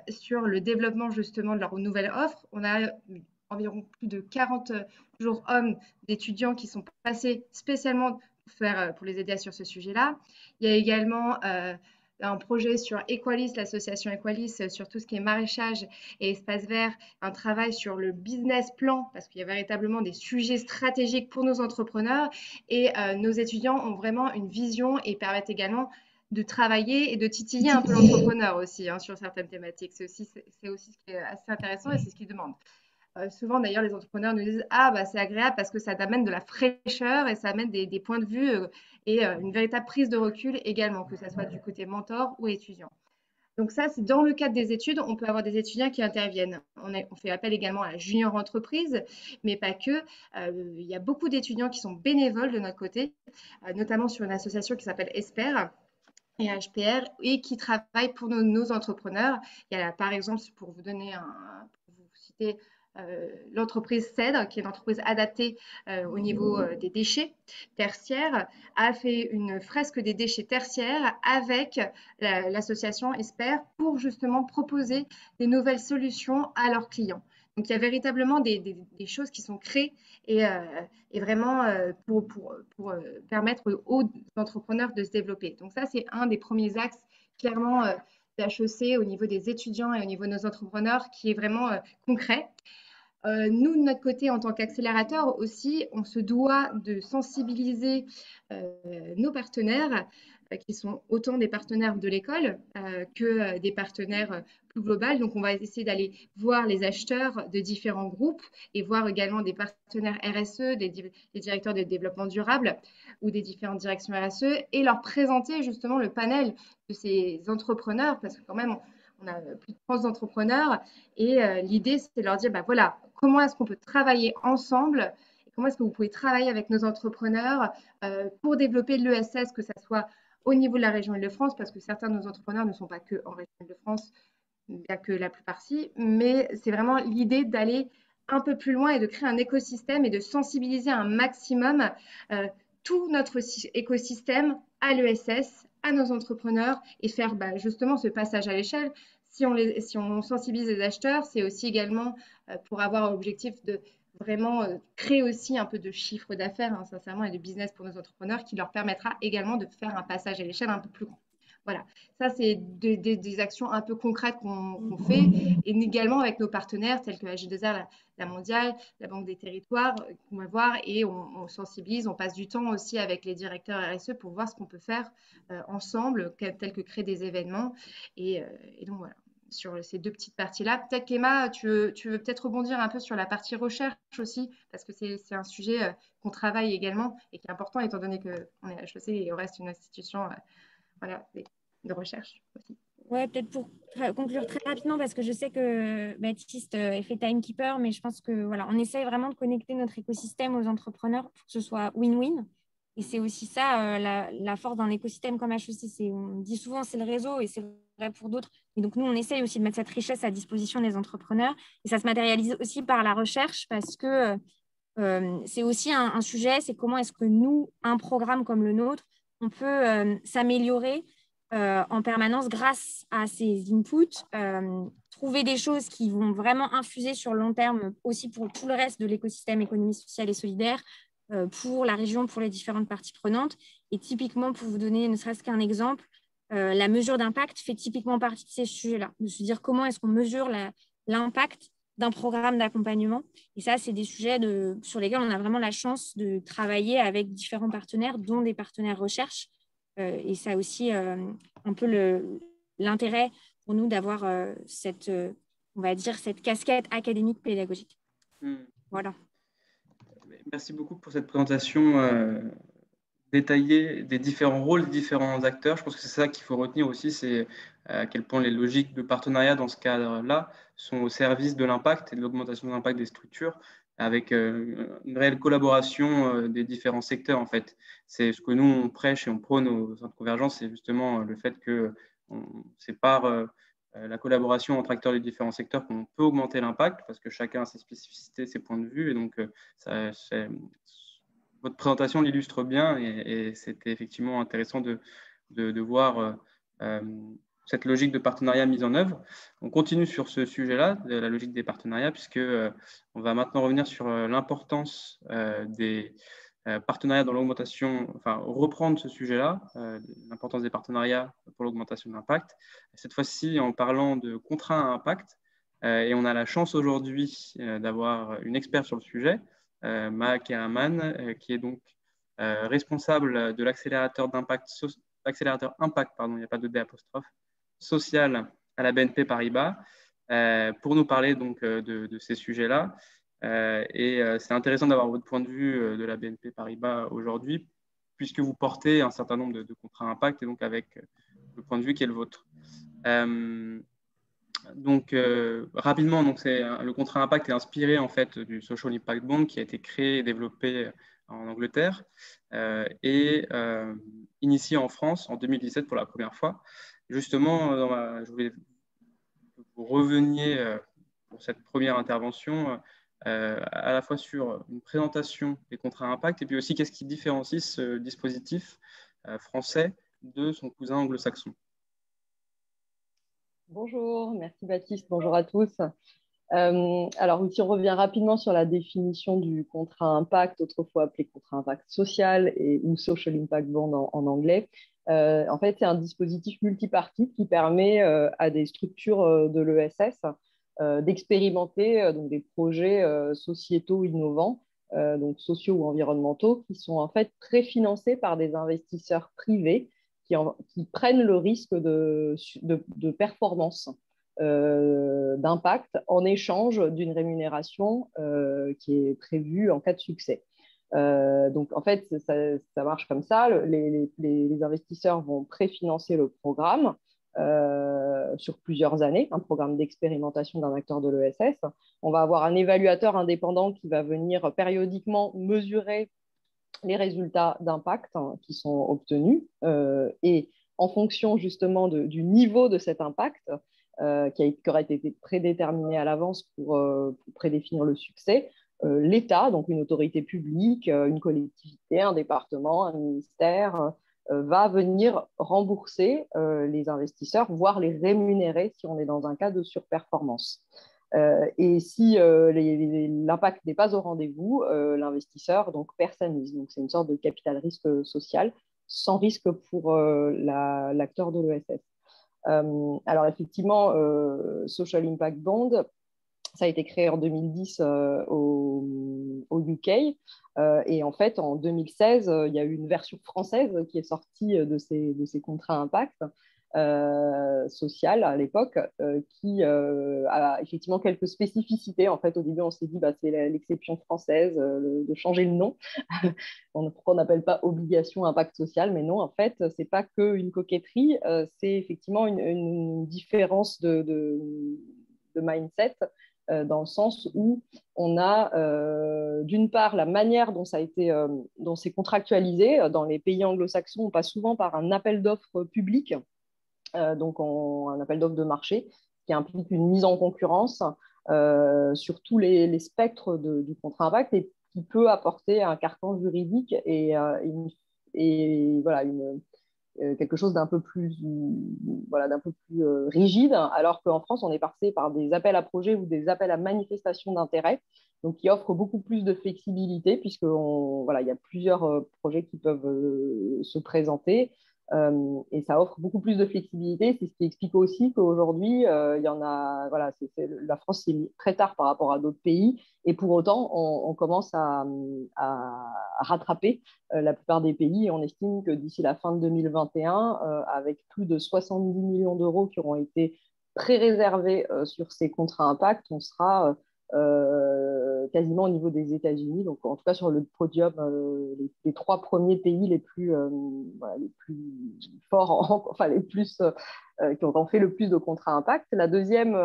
sur le développement justement de leur nouvelle offre. On a environ plus de 40 jours hommes d'étudiants qui sont passés spécialement pour les aider sur ce sujet-là. Il y a également un projet sur Equalis, l'association Equalis, sur tout ce qui est maraîchage et espace vert, un travail sur le business plan, parce qu'il y a véritablement des sujets stratégiques pour nos entrepreneurs, et nos étudiants ont vraiment une vision et permettent également de travailler et de titiller un peu l'entrepreneur aussi sur certaines thématiques. C'est aussi ce qui est assez intéressant et c'est ce qu'ils demandent. Souvent, d'ailleurs, les entrepreneurs nous disent « Ah, c'est agréable parce que ça amène de la fraîcheur et ça amène des points de vue et une véritable prise de recul également, que ce soit du côté mentor ou étudiant. » Donc ça, c'est dans le cadre des études, on peut avoir des étudiants qui interviennent. On fait appel également à la junior entreprise, mais pas que. Il y a beaucoup d'étudiants qui sont bénévoles de notre côté, notamment sur une association qui s'appelle ESPER et HPR et qui travaillent pour nos entrepreneurs. Il y a par exemple, pour vous citer, l'entreprise CEDRE, qui est une entreprise adaptée au niveau des déchets tertiaires, a fait une fresque des déchets tertiaires avec l'association ESPER pour justement proposer des nouvelles solutions à leurs clients. Donc, il y a véritablement des choses qui sont créées et vraiment pour permettre aux entrepreneurs de se développer. Donc, ça, c'est un des premiers axes clairement d'HEC au niveau des étudiants et au niveau de nos entrepreneurs qui est vraiment concret. Nous, de notre côté, en tant qu'accélérateur aussi, on se doit de sensibiliser nos partenaires, qui sont autant des partenaires de l'école que des partenaires plus globaux. Donc, on va essayer d'aller voir les acheteurs de différents groupes et voir également des partenaires RSE, des directeurs de développement durable ou des différentes directions RSE et leur présenter justement le panel de ces entrepreneurs, parce que quand même, on a plus de 30 entrepreneurs et l'idée, c'est de leur dire, voilà, comment est-ce qu'on peut travailler ensemble et comment est-ce que vous pouvez travailler avec nos entrepreneurs pour développer l'ESS, que ça soit au niveau de la région Île-de-France, parce que certains de nos entrepreneurs ne sont pas que en région Île-de-France, bien que la plupart si, mais c'est vraiment l'idée d'aller un peu plus loin et de créer un écosystème et de sensibiliser un maximum tout notre écosystème à l'ESS, à nos entrepreneurs et faire justement ce passage à l'échelle. Si on sensibilise les acheteurs, c'est aussi également pour avoir l'objectif de vraiment créer aussi un peu de chiffre d'affaires, hein, sincèrement, et de business pour nos entrepreneurs qui leur permettra également de faire un passage à l'échelle un peu plus grand. Voilà, ça c'est des actions un peu concrètes qu'on fait et également avec nos partenaires tels que la G2R, la Mondiale, la Banque des Territoires qu'on va voir et on sensibilise, on passe du temps aussi avec les directeurs RSE pour voir ce qu'on peut faire ensemble, tel que créer des événements et donc voilà. Sur ces deux petites parties-là. Peut-être qu'Emma, tu veux peut-être rebondir un peu sur la partie recherche aussi, parce que c'est un sujet qu'on travaille également et qui est important étant donné qu'on est HEC et on reste une institution voilà, de recherche aussi. Ouais, peut-être pour conclure très rapidement, parce que je sais que Baptiste est fait timekeeper, mais je pense que voilà, on essaye vraiment de connecter notre écosystème aux entrepreneurs pour que ce soit win-win. Et c'est aussi ça la force d'un écosystème comme HEC. On dit souvent c'est le réseau et c'est vrai pour d'autres. Et donc nous, on essaye aussi de mettre cette richesse à disposition des entrepreneurs. Et ça se matérialise aussi par la recherche parce que c'est aussi un sujet, c'est comment est-ce que nous, un programme comme le nôtre, on peut s'améliorer en permanence grâce à ces inputs, trouver des choses qui vont vraiment infuser sur le long terme aussi pour tout le reste de l'écosystème économie sociale et solidaire, pour la région, pour les différentes parties prenantes. Et typiquement, pour vous donner ne serait-ce qu'un exemple, la mesure d'impact fait typiquement partie de ces sujets-là, de se dire comment est-ce qu'on mesure l'impact d'un programme d'accompagnement. Et ça, c'est des sujets sur lesquels on a vraiment la chance de travailler avec différents partenaires, dont des partenaires recherche. Et ça aussi, un peu l'intérêt pour nous d'avoir on va dire, cette casquette académique pédagogique. Voilà. Merci beaucoup pour cette présentation détaillée des différents rôles des différents acteurs. Je pense que c'est ça qu'il faut retenir aussi, c'est à quel point les logiques de partenariat dans ce cadre-là sont au service de l'impact et de l'augmentation de l'impact des structures, avec une réelle collaboration des différents secteurs. En fait, c'est ce que nous on prêche et on prône au sein de Convergence, c'est justement le fait que c'est par la collaboration entre acteurs des différents secteurs qu'on peut augmenter l'impact, parce que chacun a ses spécificités, ses points de vue, et donc votre présentation l'illustre bien, et c'était effectivement intéressant de voir cette logique de partenariat mise en œuvre. On continue sur ce sujet-là, de la logique des partenariats, puisque on va maintenant revenir sur l'importance des partenariats dans l'augmentation, enfin reprendre ce sujet-là, l'importance des partenariats pour l'augmentation de l'impact. Cette fois-ci, en parlant de contrats à impact, et on a la chance aujourd'hui d'avoir une experte sur le sujet, Maha Keraman, qui est donc responsable de l'accélérateur d'impact, l'accélérateur impact, pardon, il n'y a pas de D apostrophe, social à la BNP Paribas, pour nous parler donc de ces sujets-là. Et c'est intéressant d'avoir votre point de vue de la BNP Paribas aujourd'hui, puisque vous portez un certain nombre de contrats impact, et donc avec le point de vue qui est le vôtre. Donc, rapidement, le contrat impact est inspiré en fait du Social Impact Bond qui a été créé et développé en Angleterre et initié en France en 2017 pour la première fois. Justement, je voulais que vous reveniez pour cette première intervention à la fois sur une présentation des contrats impact et puis aussi qu'est-ce qui différencie ce dispositif français de son cousin anglo-saxon. Bonjour, merci Baptiste, bonjour à tous. Alors, si on revient rapidement sur la définition du contrat impact, autrefois appelé contrat impact social ou social impact bond en anglais, en fait, c'est un dispositif multipartite qui permet à des structures de l'ESS d'expérimenter donc des projets sociétaux innovants, donc sociaux ou environnementaux, qui sont en fait préfinancés par des investisseurs privés qui prennent le risque de performance, d'impact, en échange d'une rémunération qui est prévue en cas de succès. Donc, en fait, ça marche comme ça. Les investisseurs vont préfinancer le programme sur plusieurs années, un programme d'expérimentation d'un acteur de l'ESS. On va avoir un évaluateur indépendant qui va venir périodiquement mesurer les résultats d'impact qui sont obtenus et en fonction justement du niveau de cet impact, qui aurait été prédéterminé à l'avance pour prédéfinir le succès. L'État, donc une autorité publique, une collectivité, un département, un ministère, va venir rembourser les investisseurs, voire les rémunérer si on est dans un cas de surperformance. Et si l'impact n'est pas au rendez-vous, l'investisseur donc perd sa mise. Donc c'est une sorte de capital risque social sans risque pour l'acteur de l'ESS. Alors effectivement, Social Impact Bond, ça a été créé en 2010 au UK. Et en fait, en 2016, il y a eu une version française qui est sortie de ces contrats impact social à l'époque, qui a effectivement quelques spécificités. En fait, au début, on s'est dit c'est l'exception française de changer le nom. Pourquoi on n'appelle pas obligation impact social? Mais non, en fait, ce n'est pas qu'une coquetterie, c'est effectivement une différence de mindset, dans le sens où on a d'une part la manière dont dont c'est contractualisé. Dans les pays anglo-saxons, on passe souvent par un appel d'offres public, donc un appel d'offres de marché, qui implique une mise en concurrence sur tous les spectres du contrat impact et qui peut apporter un carcan juridique et voilà, quelque chose d'un peu plus, rigide, alors qu'en France, on est passé par des appels à projets ou des appels à manifestation d'intérêt, donc qui offrent beaucoup plus de flexibilité, puisqu'il y a plusieurs projets qui peuvent se présenter. Et ça offre beaucoup plus de flexibilité. C'est ce qui explique aussi qu'aujourd'hui, il y en a. Voilà, la France s'est mise très tard par rapport à d'autres pays, et pour autant, on commence à rattraper la plupart des pays. Et on estime que d'ici la fin de 2021, avec plus de 70 millions d'euros qui auront été pré-réservés sur ces contrats impact, on sera quasiment au niveau des États-Unis, donc en tout cas sur le podium, les 3 premiers pays les plus forts, les plus qui ont fait le plus de contrats impact. La deuxième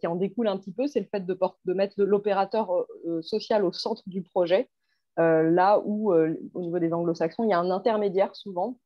qui en découle un petit peu, c'est le fait de mettre l'opérateur social au centre du projet, là où au niveau des anglo-saxons, il y a un intermédiaire souvent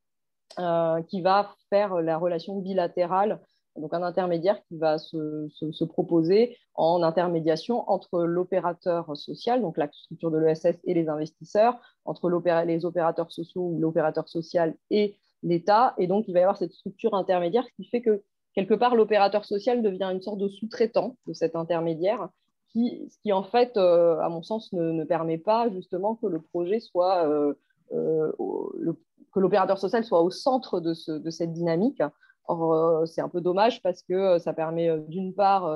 qui va faire la relation bilatérale. Donc, un intermédiaire qui va se proposer en intermédiation entre l'opérateur social, donc la structure de l'ESS, et les investisseurs, entre les opérateurs sociaux ou l'opérateur social et l'État. Et donc, il va y avoir cette structure intermédiaire qui fait que, quelque part, l'opérateur social devient une sorte de sous-traitant de cet intermédiaire, ce qui, en fait, à mon sens, ne permet pas justement que le projet soit, que l'opérateur social soit au centre de cette dynamique. Or, c'est un peu dommage parce que ça permet d'une part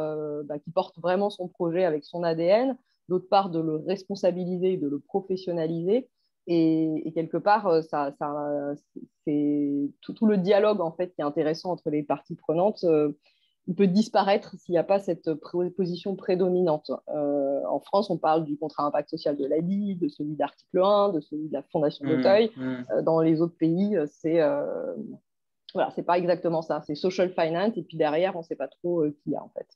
qu'il porte vraiment son projet avec son ADN, d'autre part de le responsabiliser, de le professionnaliser, et quelque part, c'est tout le dialogue en fait qui est intéressant entre les parties prenantes. Il peut disparaître s'il n'y a pas cette position prédominante. En France, on parle du contrat impact social de l'ADI, de celui d'article 1, de celui de la Fondation d'Auteuil. Dans les autres pays, c'est pas exactement ça. C'est social finance, et puis derrière, on ne sait pas trop qui y a en fait.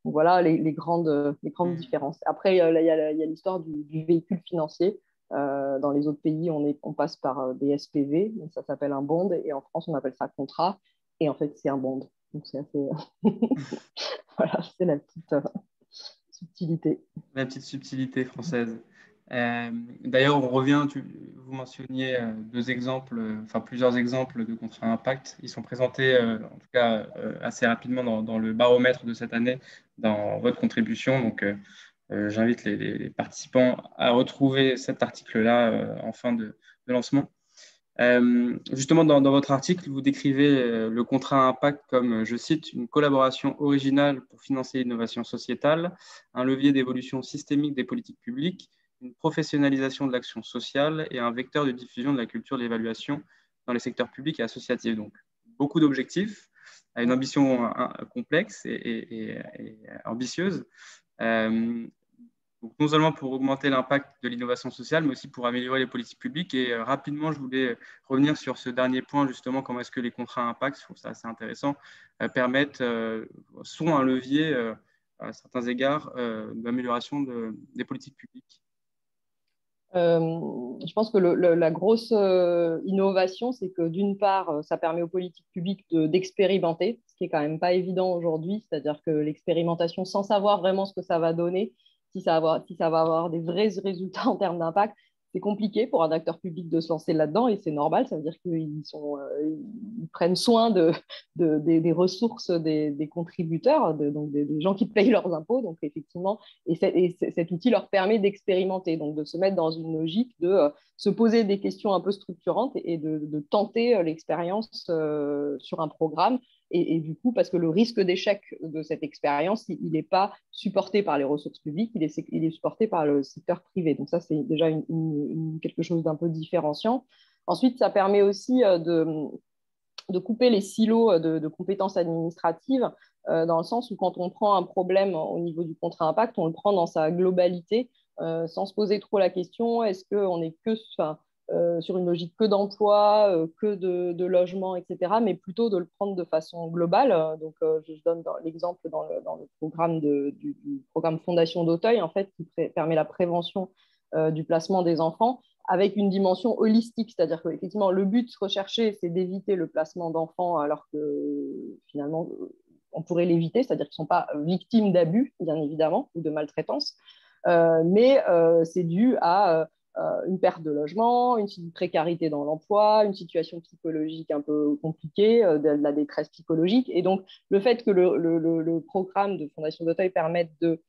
Donc voilà les grandes différences. Après, il y a l'histoire du véhicule financier. Dans les autres pays, on passe par des SPV, donc ça s'appelle un bond, et en France, on appelle ça contrat, et en fait, c'est un bond. Donc c'est assez. Voilà, c'est la petite subtilité. La petite subtilité française. D'ailleurs, on revient, vous mentionniez plusieurs exemples de contrats impact. Ils sont présentés, en tout cas, assez rapidement dans le baromètre de cette année, dans votre contribution. Donc, j'invite les participants à retrouver cet article-là en fin de lancement. Justement, dans votre article, vous décrivez le contrat impact comme, je cite, une collaboration originale pour financer l'innovation sociétale, un levier d'évolution systémique des politiques publiques, une professionnalisation de l'action sociale et un vecteur de diffusion de la culture de l'évaluation dans les secteurs publics et associatifs. Donc, beaucoup d'objectifs, à une ambition complexe et ambitieuse. Donc, non seulement pour augmenter l'impact de l'innovation sociale, mais aussi pour améliorer les politiques publiques. Et rapidement, je voulais revenir sur ce dernier point, justement, comment est-ce que les contrats impact, je trouve ça assez intéressant, sont un levier, à certains égards, d'amélioration des politiques publiques. Je pense que la grosse innovation, c'est que d'une part, ça permet aux politiques publiques d'expérimenter, ce qui est quand même pas évident aujourd'hui, c'est-à-dire que l'expérimentation, sans savoir vraiment ce que ça va donner, si ça va avoir des vrais résultats en termes d'impact, c'est compliqué pour un acteur public de se lancer là-dedans et c'est normal, ça veut dire qu'ils prennent soin des ressources des contributeurs, donc des gens qui payent leurs impôts. Donc effectivement, cet outil leur permet d'expérimenter, donc de se mettre dans une logique de se poser des questions un peu structurantes et de tenter l'expérience sur un programme. Et du coup, parce que le risque d'échec de cette expérience, il n'est pas supporté par les ressources publiques, il est supporté par le secteur privé. Donc ça, c'est déjà quelque chose d'un peu différenciant. Ensuite, ça permet aussi de couper les silos de compétences administratives, dans le sens où quand on prend un problème au niveau du contrat impact, on le prend dans sa globalité, sans se poser trop la question, est-ce qu'on est que sur une logique que d'emploi, que de logement, etc., mais plutôt de le prendre de façon globale. Donc, je donne l'exemple dans le programme du programme Fondation d'Auteuil, en fait, qui permet la prévention du placement des enfants, avec une dimension holistique, c'est-à-dire qu'effectivement, le but recherché, c'est d'éviter le placement d'enfants, alors que finalement, on pourrait l'éviter, c'est-à-dire qu'ils ne sont pas victimes d'abus, bien évidemment, ou de maltraitance, mais c'est dû à une perte de logement, une précarité dans l'emploi, une situation psychologique un peu compliquée, de la détresse psychologique. Et donc, le fait que le programme de Fondation d'Auteuil permette de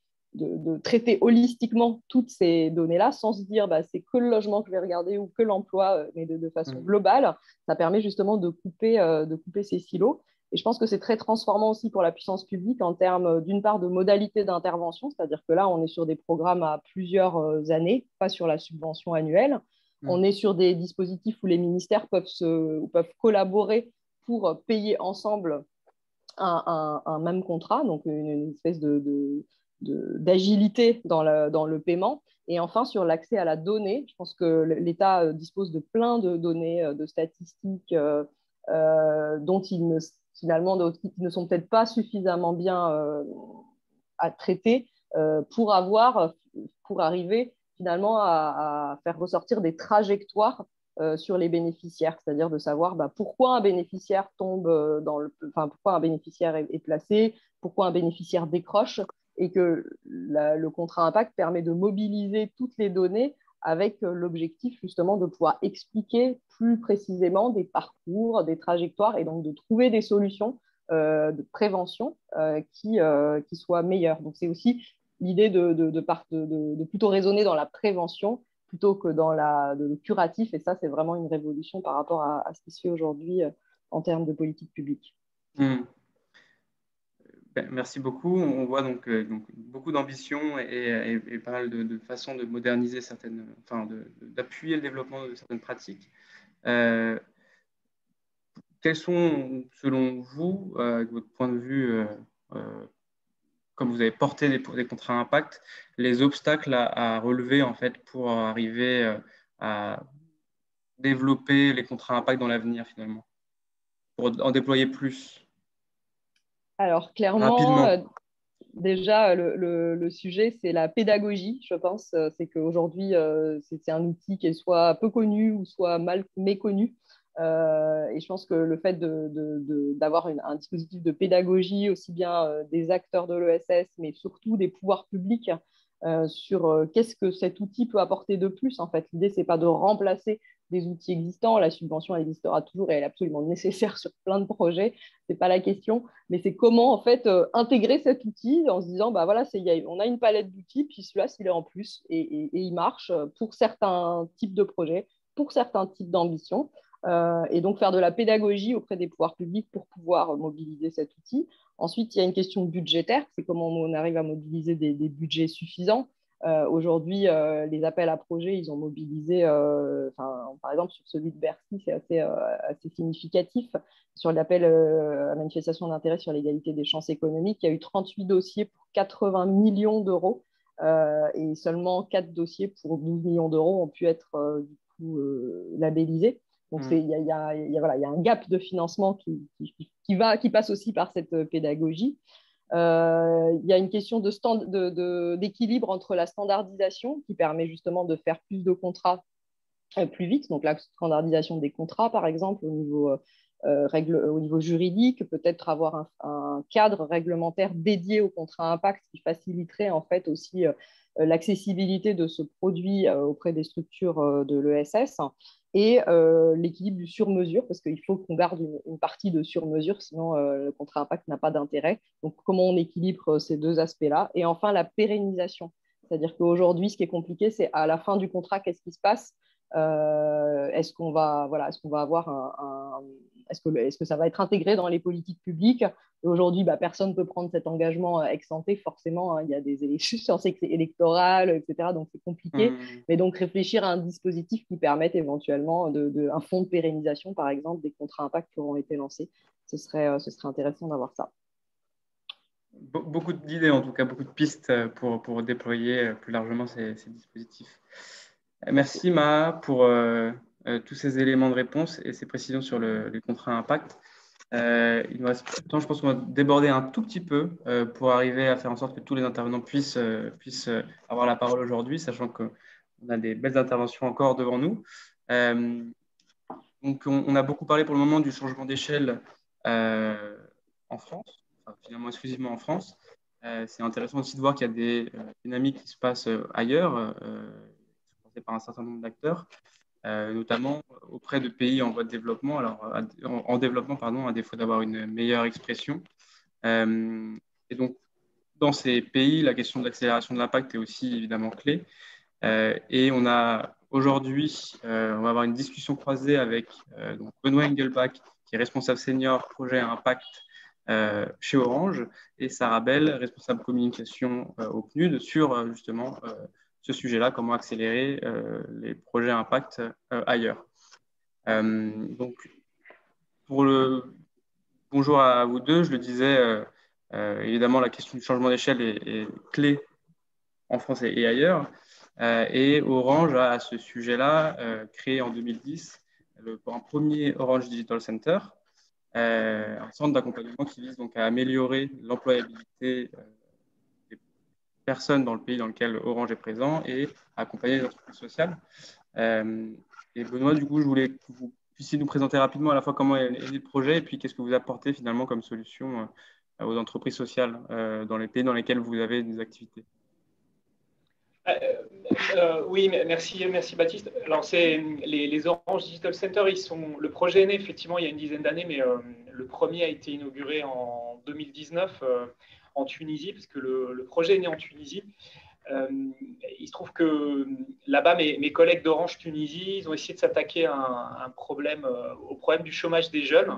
traiter holistiquement toutes ces données-là, sans se dire c'est que le logement que je vais regarder ou que l'emploi, mais de façon globale, ça permet justement de couper ces silos. Et je pense que c'est très transformant aussi pour la puissance publique en termes, d'une part, de modalités d'intervention, c'est-à-dire que là, on est sur des programmes à plusieurs années, pas sur la subvention annuelle. On est sur des dispositifs où les ministères peuvent collaborer pour payer ensemble un même contrat, donc une espèce d'agilité dans le paiement. Et enfin, sur l'accès à la donnée, je pense que l'État dispose de plein de données, de statistiques dont finalement, qui ne sont peut-être pas suffisamment bien à traiter pour arriver finalement à faire ressortir des trajectoires sur les bénéficiaires, c'est-à-dire de savoir pourquoi un bénéficiaire pourquoi un bénéficiaire est placé, pourquoi un bénéficiaire décroche, et que le contrat impact permet de mobiliser toutes les données avec l'objectif justement de pouvoir expliquer plus précisément des parcours, des trajectoires, et donc de trouver des solutions de prévention qui soient meilleures. Donc c'est aussi l'idée de plutôt raisonner dans la prévention plutôt que dans le curatif, et ça c'est vraiment une révolution par rapport à ce qui se fait aujourd'hui en termes de politique publique. Merci beaucoup. On voit donc beaucoup d'ambition et pas mal de façons de moderniser d'appuyer le développement de certaines pratiques. Quels sont, selon vous, avec votre point de vue, comme vous avez porté des contrats impact, les obstacles à relever en fait pour arriver à développer les contrats impact dans l'avenir finalement, pour en déployer plus? Alors clairement, déjà le sujet, c'est la pédagogie, je pense. C'est qu'aujourd'hui, c'est un outil qui est soit peu connu ou soit mal méconnu. Et je pense que le fait d'avoir un dispositif de pédagogie, aussi bien des acteurs de l'ESS, mais surtout des pouvoirs publics, sur qu'est-ce que cet outil peut apporter de plus. En fait, l'idée, ce n'est pas de remplacer des outils existants. La subvention, elle existera toujours et elle est absolument nécessaire sur plein de projets. Ce n'est pas la question, mais c'est comment en fait intégrer cet outil en se disant voilà, on a une palette d'outils, puis celui-là, s'il est en plus et il marche pour certains types de projets, pour certains types d'ambitions. Et donc faire de la pédagogie auprès des pouvoirs publics pour pouvoir mobiliser cet outil. Ensuite, il y a une question budgétaire, c'est comment on arrive à mobiliser des budgets suffisants. Aujourd'hui, les appels à projets, ils ont mobilisé, par exemple sur celui de Bercy, c'est assez significatif. Sur l'appel à manifestation d'intérêt sur l'égalité des chances économiques, il y a eu 38 dossiers pour 80 millions d'euros et seulement 4 dossiers pour 12 millions d'euros ont pu être labellisés. Donc, il y a un gap de financement qui passe aussi par cette pédagogie. Il y a une question d'équilibre entre la standardisation qui permet justement de faire plus de contrats plus vite. Donc la standardisation des contrats, par exemple, au niveau juridique, peut-être avoir un cadre réglementaire dédié au contrat impact qui faciliterait en fait aussi l'accessibilité de ce produit auprès des structures de l'ESS et l'équilibre du sur-mesure, parce qu'il faut qu'on garde une partie de sur-mesure, sinon le contrat impact n'a pas d'intérêt. Donc comment on équilibre ces deux aspects-là. Et enfin, la pérennisation. C'est-à-dire qu'aujourd'hui, ce qui est compliqué, c'est à la fin du contrat, qu'est-ce qui se passe? Est-ce qu'on va avoir est-ce que ça va être intégré dans les politiques publiques? Et aujourd'hui, personne ne peut prendre cet engagement ex ante, forcément, hein, il y a des élections électorales, etc. Donc c'est compliqué. Mais donc réfléchir à un dispositif qui permette éventuellement un fonds de pérennisation, par exemple, des contrats impact qui auront été lancés. Ce serait intéressant d'avoir ça. Beaucoup d'idées, en tout cas, beaucoup de pistes pour déployer plus largement ces dispositifs. Merci Maha pour tous ces éléments de réponse et ces précisions sur les contrats impact. Il nous reste peu de temps, je pense qu'on va déborder un tout petit peu pour arriver à faire en sorte que tous les intervenants puissent avoir la parole aujourd'hui, sachant qu'on a des belles interventions encore devant nous. Donc on a beaucoup parlé pour le moment du changement d'échelle en France, enfin, finalement exclusivement en France. C'est intéressant aussi de voir qu'il y a des dynamiques qui se passent ailleurs, par un certain nombre d'acteurs, notamment auprès de pays en voie de développement, en développement, à défaut d'avoir une meilleure expression. Et donc, dans ces pays, la question de l'accélération de l'impact est aussi évidemment clé. Et on a aujourd'hui, on va avoir une discussion croisée avec donc Benoît Engelbach, qui est responsable senior projet impact chez Orange, et Sarah Bell, responsable communication au PNUD, sur justement ce sujet-là, comment accélérer les projets impact ailleurs. Donc, bonjour à vous deux, je le disais, évidemment, la question du changement d'échelle est clé en France et ailleurs. Et Orange a, à ce sujet-là, créé en 2010 un premier Orange Digital Center, un centre d'accompagnement qui vise donc à améliorer l'employabilité des personnes dans le pays dans lequel Orange est présent et à accompagner les entreprises sociales. Et Benoît, du coup, je voulais que vous puissiez nous présenter rapidement à la fois comment est le projet et puis qu'est-ce que vous apportez finalement comme solution aux entreprises sociales dans les pays dans lesquels vous avez des activités. Oui, merci Baptiste. Alors, les Orange Digital Center, le projet est né effectivement il y a une dizaine d'années, mais le premier a été inauguré en 2019 en Tunisie, parce que le projet est né en Tunisie. Il se trouve que là-bas, mes collègues d'Orange Tunisie, ils ont essayé de s'attaquer au problème du chômage des jeunes,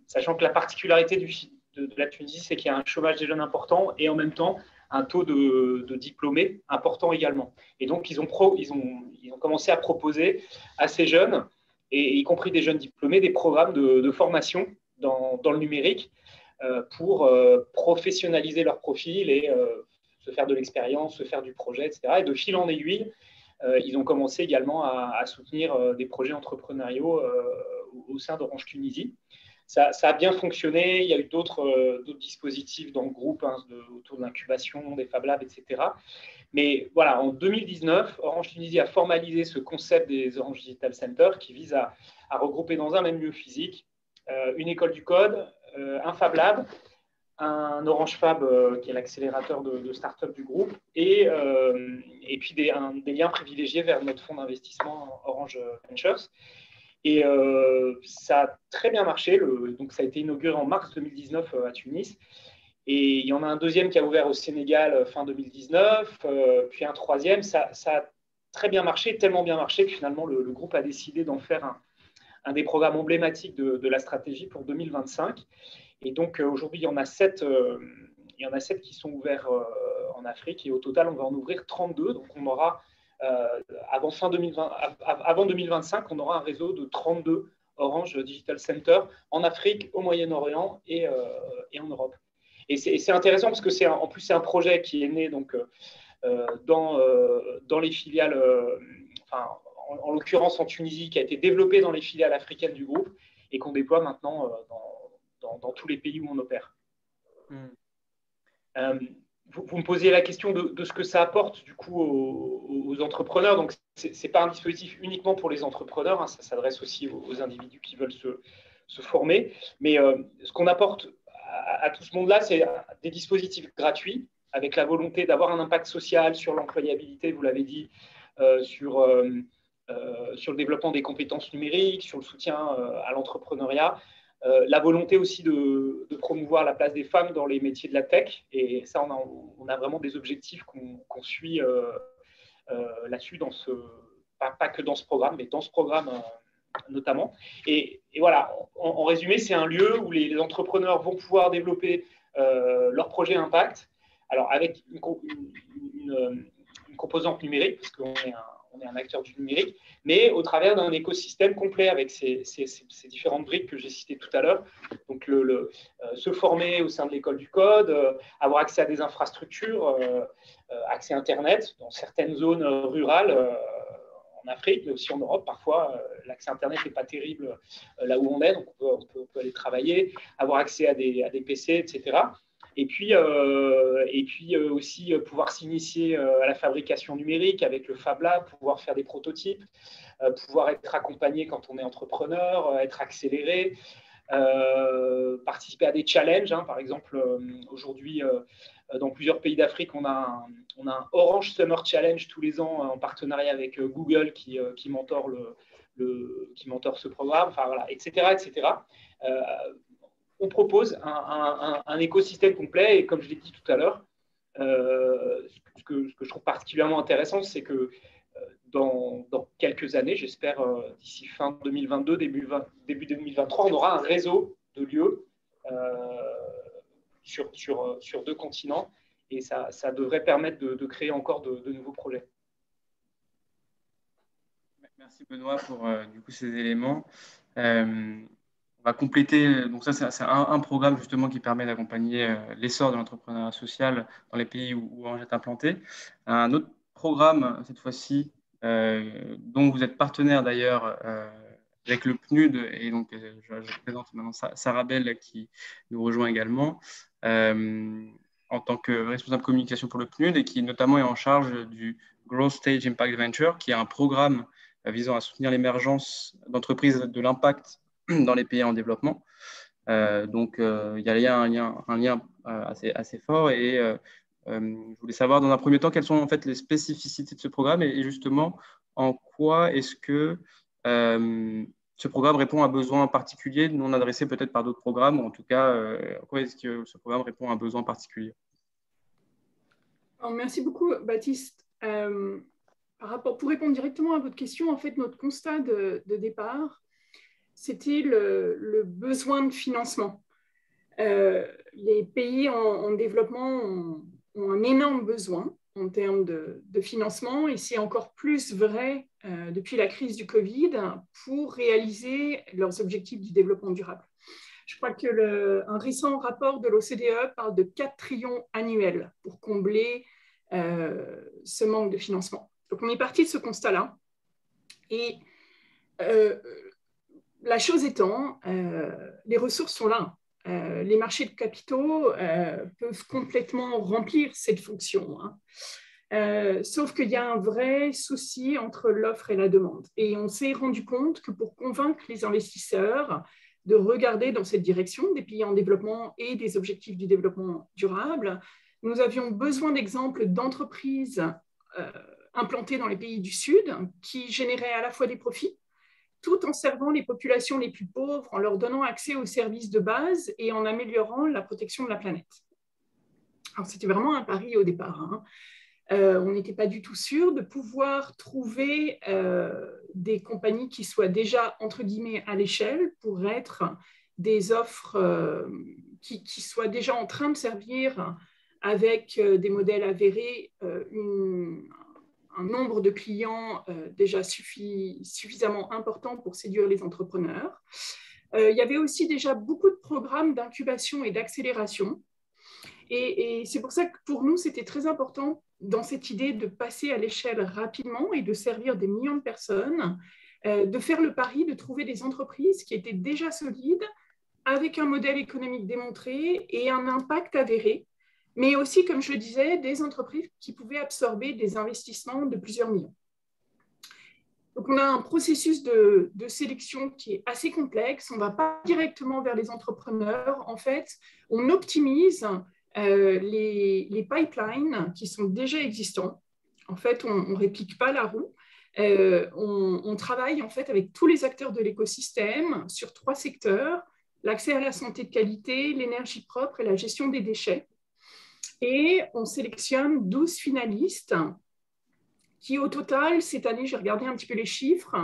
sachant que la particularité de la Tunisie, c'est qu'il y a un chômage des jeunes important et en même temps un taux de diplômés important également. Et donc, ils ont commencé à proposer à ces jeunes, et y compris des jeunes diplômés, des programmes de formation dans le numérique pour professionnaliser leur profil et se faire de l'expérience, se faire du projet, etc. Et de fil en aiguille, ils ont commencé également à soutenir des projets entrepreneuriaux au sein d'Orange Tunisie. Ça a bien fonctionné. Il y a eu d'autres dispositifs dans le groupe autour de l'incubation, des Fab Labs, etc. Mais voilà, en 2019, Orange Tunisie a formalisé ce concept des Orange Digital Center qui vise à regrouper dans un même lieu physique une école du code, un Fab Lab, un Orange Fab qui est l'accélérateur de start-up du groupe et puis des liens privilégiés vers notre fonds d'investissement Orange Ventures. Et ça a très bien marché. Donc, ça a été inauguré en mars 2019 à Tunis. Et il y en a un deuxième qui a ouvert au Sénégal fin 2019, puis un troisième. Ça a très bien marché, tellement bien marché que finalement, le groupe a décidé d'en faire un des programmes emblématiques de la stratégie pour 2025. Et donc, aujourd'hui, il y en a 7 qui sont ouverts en Afrique. Et au total, on va en ouvrir 32. Donc, on aura... avant 2025, on aura un réseau de 32 Orange Digital Center en Afrique, au Moyen-Orient et en Europe. Et c'est intéressant parce que en plus c'est un projet qui est né donc dans les filiales, en l'occurrence en Tunisie, qui a été développé dans les filiales africaines du groupe et qu'on déploie maintenant dans tous les pays où on opère. Vous me posiez la question de ce que ça apporte du coup aux entrepreneurs. Donc, ce n'est pas un dispositif uniquement pour les entrepreneurs, hein, ça s'adresse aussi aux individus qui veulent se former. Mais ce qu'on apporte à tout ce monde-là, c'est des dispositifs gratuits avec la volonté d'avoir un impact social sur l'employabilité, vous l'avez dit, sur le développement des compétences numériques, sur le soutien à l'entrepreneuriat. La volonté aussi de promouvoir la place des femmes dans les métiers de la tech. Et ça, on a vraiment des objectifs qu'on suit là-dessus, pas que dans ce programme, mais dans ce programme notamment. Et voilà, en résumé, c'est un lieu où les entrepreneurs vont pouvoir développer leur projet impact, alors avec une composante numérique, parce qu'on est un acteur du numérique, mais au travers d'un écosystème complet avec ces différentes briques que j'ai citées tout à l'heure. Donc, se former au sein de l'école du code, avoir accès à des infrastructures, accès à Internet dans certaines zones rurales en Afrique, mais aussi en Europe. Parfois, l'accès à Internet n'est pas terrible là où on est, donc on peut aller travailler, avoir accès à des PC, etc. Et puis aussi pouvoir s'initier à la fabrication numérique avec le Fab Lab, pouvoir faire des prototypes, pouvoir être accompagné quand on est entrepreneur, être accéléré, participer à des challenges. Hein. Par exemple, aujourd'hui, dans plusieurs pays d'Afrique, on a un Orange Summer Challenge tous les ans en partenariat avec Google qui mentore ce programme, enfin, voilà, etc. etc. On propose un écosystème complet et comme je l'ai dit tout à l'heure, ce que je trouve particulièrement intéressant, c'est que dans quelques années, j'espère d'ici fin 2022, début 2023, on aura un réseau de lieux sur 2 continents et ça devrait permettre de créer encore de nouveaux projets. Merci Benoît pour du coup, ces éléments. On va compléter, donc ça c'est un programme justement qui permet d'accompagner l'essor de l'entrepreneuriat social dans les pays où Orange est implanté. Un autre programme, cette fois-ci, dont vous êtes partenaire d'ailleurs avec le PNUD, et donc je présente maintenant Sarah Bell qui nous rejoint également en tant que responsable communication pour le PNUD et qui notamment est en charge du Growth Stage Impact Venture, qui est un programme visant à soutenir l'émergence d'entreprises de l'impact dans les pays en développement. Donc, il y a un lien assez fort. Et je voulais savoir, dans un premier temps, quelles sont en fait les spécificités de ce programme et justement, en quoi est-ce que ce programme répond à un besoin particulier non adressé peut-être par d'autres programmes, ou en tout cas, en quoi est-ce que ce programme répond à un besoin particulier? Alors, merci beaucoup, Baptiste. Pour répondre directement à votre question, en fait, notre constat de départ, c'était le besoin de financement. Les pays en développement ont un énorme besoin en termes de financement et c'est encore plus vrai depuis la crise du Covid pour réaliser leurs objectifs du développement durable. Je crois qu'un récent rapport de l'OCDE parle de 4 trillions annuels pour combler ce manque de financement. Donc, on est parti de ce constat-là et la chose étant, les ressources sont là. Les marchés de capitaux peuvent complètement remplir cette fonction. Hein. Sauf qu'il y a un vrai souci entre l'offre et la demande. Et on s'est rendu compte que pour convaincre les investisseurs de regarder dans cette direction des pays en développement et des objectifs du développement durable, nous avions besoin d'exemples d'entreprises implantées dans les pays du Sud qui généraient à la fois des profits, tout en servant les populations les plus pauvres, en leur donnant accès aux services de base et en améliorant la protection de la planète. Alors, c'était vraiment un pari au départ. Hein. On n'était pas du tout sûr de pouvoir trouver des compagnies qui soient déjà, entre guillemets, à l'échelle pour être des offres qui soient déjà en train de servir avec des modèles avérés un nombre de clients déjà suffisamment important pour séduire les entrepreneurs. Il y avait aussi déjà beaucoup de programmes d'incubation et d'accélération. Et c'est pour ça que pour nous, c'était très important dans cette idée de passer à l'échelle rapidement et de servir des millions de personnes, de faire le pari de trouver des entreprises qui étaient déjà solides, avec un modèle économique démontré et un impact avéré, mais aussi, comme je le disais, des entreprises qui pouvaient absorber des investissements de plusieurs millions. Donc, on a un processus de sélection qui est assez complexe. On ne va pas directement vers les entrepreneurs. En fait, on optimise les pipelines qui sont déjà existants. En fait, on ne réplique pas la roue. On travaille en fait avec tous les acteurs de l'écosystème sur 3 secteurs: l'accès à la santé de qualité, l'énergie propre et la gestion des déchets. Et on sélectionne 12 finalistes qui, au total, cette année, j'ai regardé un petit peu les chiffres,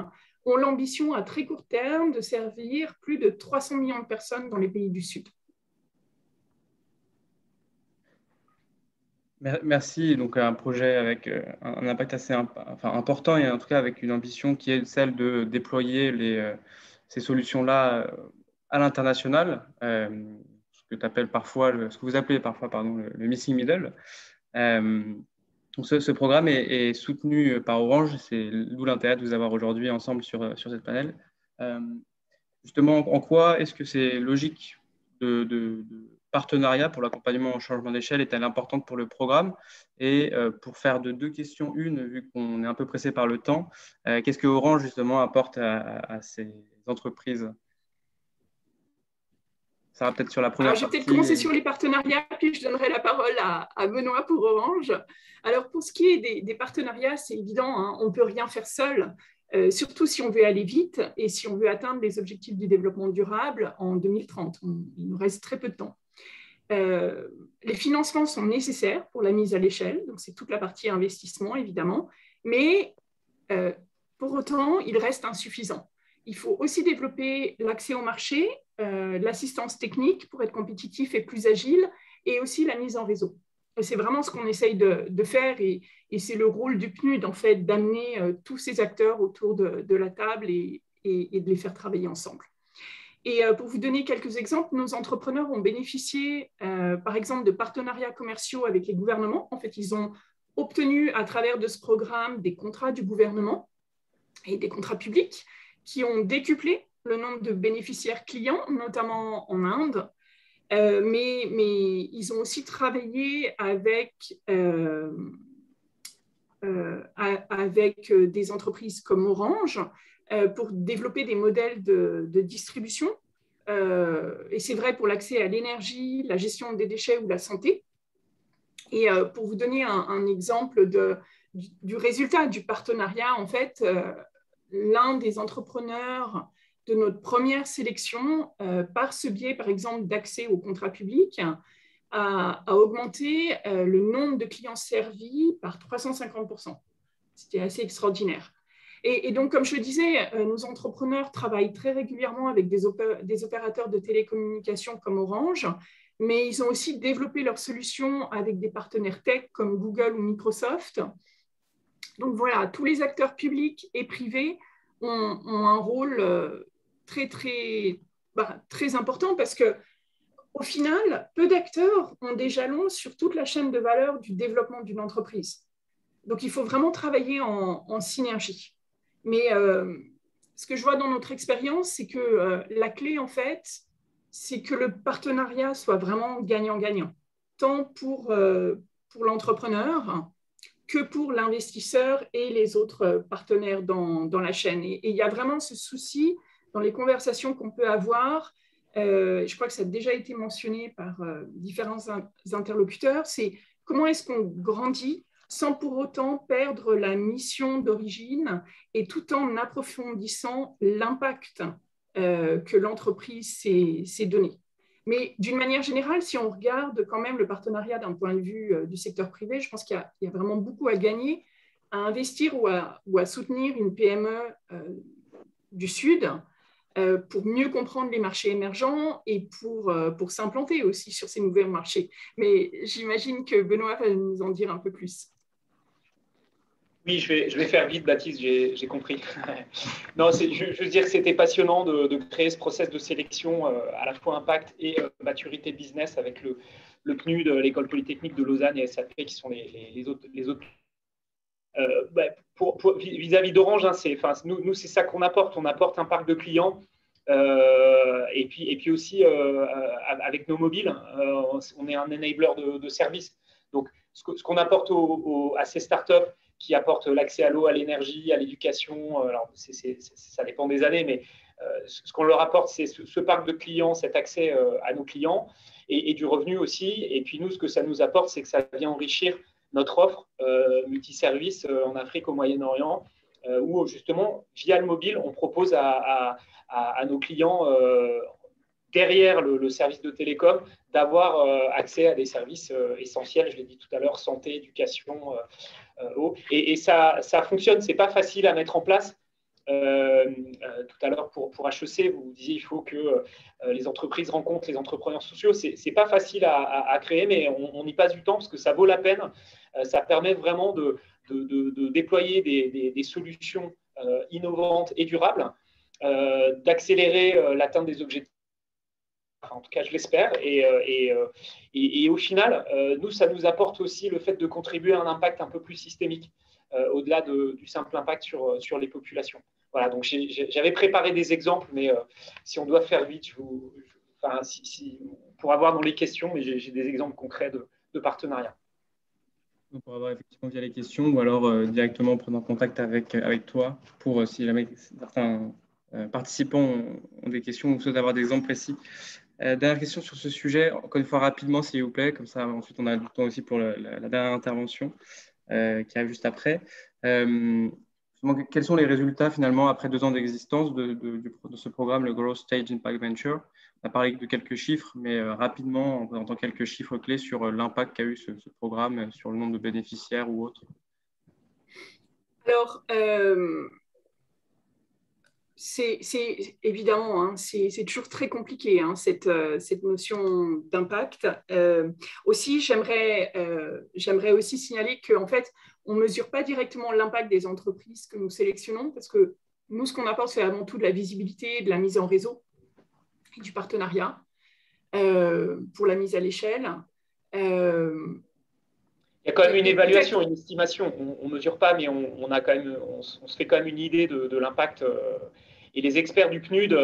ont l'ambition à très court terme de servir plus de 300 millions de personnes dans les pays du Sud. Merci. Donc, un projet avec un impact assez important et en tout cas avec une ambition qui est celle de déployer ces solutions-là à l'international, ce que vous appelez parfois le missing middle. Donc ce programme est soutenu par Orange, c'est d'où l'intérêt de vous avoir aujourd'hui ensemble sur cette panel. Justement, en quoi est-ce que c'est logique de partenariat pour l'accompagnement au changement d'échelle est-elle importante pour le programme? Et pour faire de 2 questions une, vu qu'on est un peu pressé par le temps, qu'est-ce que Orange justement apporte à ces entreprises? Ça va peut-être sur la première partie. Je vais peut-être commencer sur les partenariats, puis je donnerai la parole à Benoît pour Orange. Alors, pour ce qui est des partenariats, c'est évident, hein, on ne peut rien faire seul, surtout si on veut aller vite et si on veut atteindre les objectifs du développement durable en 2030. Il nous reste très peu de temps. Les financements sont nécessaires pour la mise à l'échelle, donc c'est toute la partie investissement, évidemment, mais pour autant, il reste insuffisant. Il faut aussi développer l'accès au marché, l'assistance technique pour être compétitif et plus agile, et aussi la mise en réseau. C'est vraiment ce qu'on essaye de faire, et c'est le rôle du PNUD, en fait, d'amener tous ces acteurs autour de la table et de les faire travailler ensemble. Et pour vous donner quelques exemples, nos entrepreneurs ont bénéficié, par exemple, de partenariats commerciaux avec les gouvernements. En fait, ils ont obtenu à travers de ce programme des contrats du gouvernement et des contrats publics qui ont décuplé le nombre de bénéficiaires clients, notamment en Inde. Mais ils ont aussi travaillé avec des entreprises comme Orange pour développer des modèles de distribution. Et c'est vrai pour l'accès à l'énergie, la gestion des déchets ou la santé. Et pour vous donner un exemple du résultat du partenariat, en fait, l'un des entrepreneurs de notre première sélection, par ce biais, par exemple, d'accès aux contrats publics, a augmenté le nombre de clients servis par 350%. C'était assez extraordinaire. Et donc, comme je le disais, nos entrepreneurs travaillent très régulièrement avec des opérateurs de télécommunications comme Orange, mais ils ont aussi développé leurs solutions avec des partenaires tech comme Google ou Microsoft. Donc voilà, tous les acteurs publics et privés ont un rôle très important, parce que au final, peu d'acteurs ont des jalons sur toute la chaîne de valeur du développement d'une entreprise. Donc, il faut vraiment travailler en synergie. Mais ce que je vois dans notre expérience, c'est que la clé, en fait, c'est que le partenariat soit vraiment gagnant-gagnant, tant pour l'entrepreneur que pour l'investisseur et les autres partenaires dans la chaîne. Et il y a vraiment ce souci dans les conversations qu'on peut avoir. Je crois que ça a déjà été mentionné par différents interlocuteurs, c'est comment est-ce qu'on grandit sans pour autant perdre la mission d'origine et tout en approfondissant l'impact que l'entreprise s'est donné. Mais d'une manière générale, si on regarde quand même le partenariat d'un point de vue du secteur privé, je pense qu'il y a vraiment beaucoup à gagner à investir ou à soutenir une PME du Sud pour mieux comprendre les marchés émergents et pour s'implanter aussi sur ces nouveaux marchés. Mais j'imagine que Benoît va nous en dire un peu plus. Oui, je vais faire vite, Baptiste, j'ai compris. Non, je veux dire que c'était passionnant de créer ce process de sélection à la fois impact et maturité business avec le PNUD, l'École Polytechnique de Lausanne et SAP qui sont les autres. Vis-à-vis d'Orange, nous, c'est ça qu'on apporte. On apporte un parc de clients Et puis aussi, avec nos mobiles, on est un enabler de services. Donc, ce qu'on apporte à ces startups qui apportent l'accès à l'eau, à l'énergie, à l'éducation, alors ça dépend des années, mais ce qu'on leur apporte, c'est ce parc de clients, cet accès à nos clients et du revenu aussi. Et puis nous, ce que ça nous apporte, c'est que ça vient enrichir notre offre multiservice en Afrique, au Moyen-Orient, où justement, via le mobile, on propose à nos clients, derrière le service de télécom, d'avoir accès à des services essentiels, je l'ai dit tout à l'heure, santé, éducation, eau. Et ça fonctionne, ce n'est pas facile à mettre en place. Tout à l'heure, pour HEC, vous disiez qu'il faut que les entreprises rencontrent les entrepreneurs sociaux. Ce n'est pas facile à créer, mais on y passe du temps parce que ça vaut la peine. Ça permet vraiment de déployer des solutions innovantes et durables, d'accélérer l'atteinte des objectifs. En tout cas, je l'espère. Et au final, nous, ça nous apporte aussi le fait de contribuer à un impact un peu plus systémique, au-delà du simple impact sur les populations. Voilà, donc j'avais préparé des exemples, mais si on doit faire vite, pour avoir dans les questions, mais j'ai des exemples concrets de partenariat. Pour avoir effectivement via les questions ou alors directement prenant contact avec toi pour si jamais certains participants ont des questions ou souhaitent avoir des exemples précis. Dernière question sur ce sujet, encore une fois rapidement s'il vous plaît, comme ça ensuite on a du temps aussi pour la dernière intervention qui arrive juste après. Quels sont les résultats finalement après 2 ans d'existence de ce programme, le Growth Stage Impact Venture? On a parlé de quelques chiffres, mais rapidement, en présentant quelques chiffres clés sur l'impact qu'a eu ce programme, sur le nombre de bénéficiaires ou autre. Alors, c'est évidemment, hein, c'est toujours très compliqué, hein, cette notion d'impact. Aussi, j'aimerais aussi signaler qu'en fait, on ne mesure pas directement l'impact des entreprises que nous sélectionnons, parce que nous, ce qu'on apporte, c'est avant tout de la visibilité, de la mise en réseau et du partenariat pour la mise à l'échelle. Il y a quand même une évaluation, une estimation. On ne mesure pas, mais on se fait quand même une idée de l'impact. Et les experts du PNUD,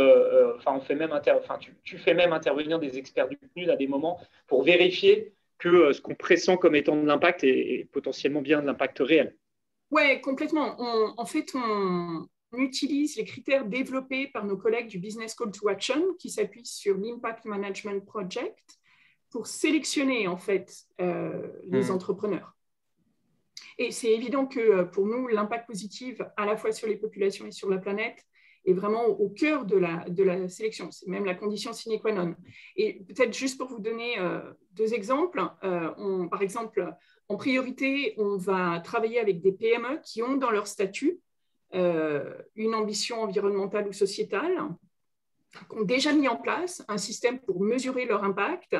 tu fais même intervenir des experts du PNUD à des moments pour vérifier que ce qu'on pressent comme étant de l'impact est potentiellement bien de l'impact réel. Oui, complètement. En fait, on utilise les critères développés par nos collègues du Business Call to Action qui s'appuient sur l'Impact Management Project pour sélectionner en fait les entrepreneurs. Et c'est évident que pour nous, l'impact positif à la fois sur les populations et sur la planète est vraiment au cœur de la sélection. C'est même la condition sine qua non. Et peut-être juste pour vous donner 2 exemples, par exemple, en priorité, on va travailler avec des PME qui ont dans leur statut une ambition environnementale ou sociétale, qui ont déjà mis en place un système pour mesurer leur impact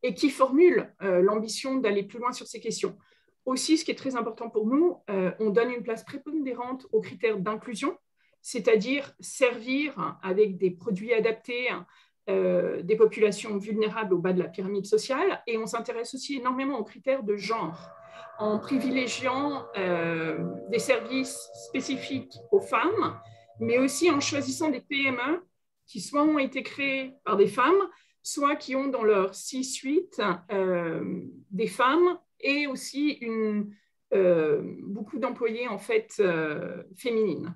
et qui formulent l'ambition d'aller plus loin sur ces questions. Aussi, ce qui est très important pour nous, on donne une place prépondérante aux critères d'inclusion, c'est-à-dire servir avec des produits adaptés des populations vulnérables au bas de la pyramide sociale. Et on s'intéresse aussi énormément aux critères de genre, en privilégiant des services spécifiques aux femmes, mais aussi en choisissant des PME qui soit ont été créées par des femmes, soit qui ont dans leur C-suite des femmes et aussi beaucoup d'employés en fait féminines.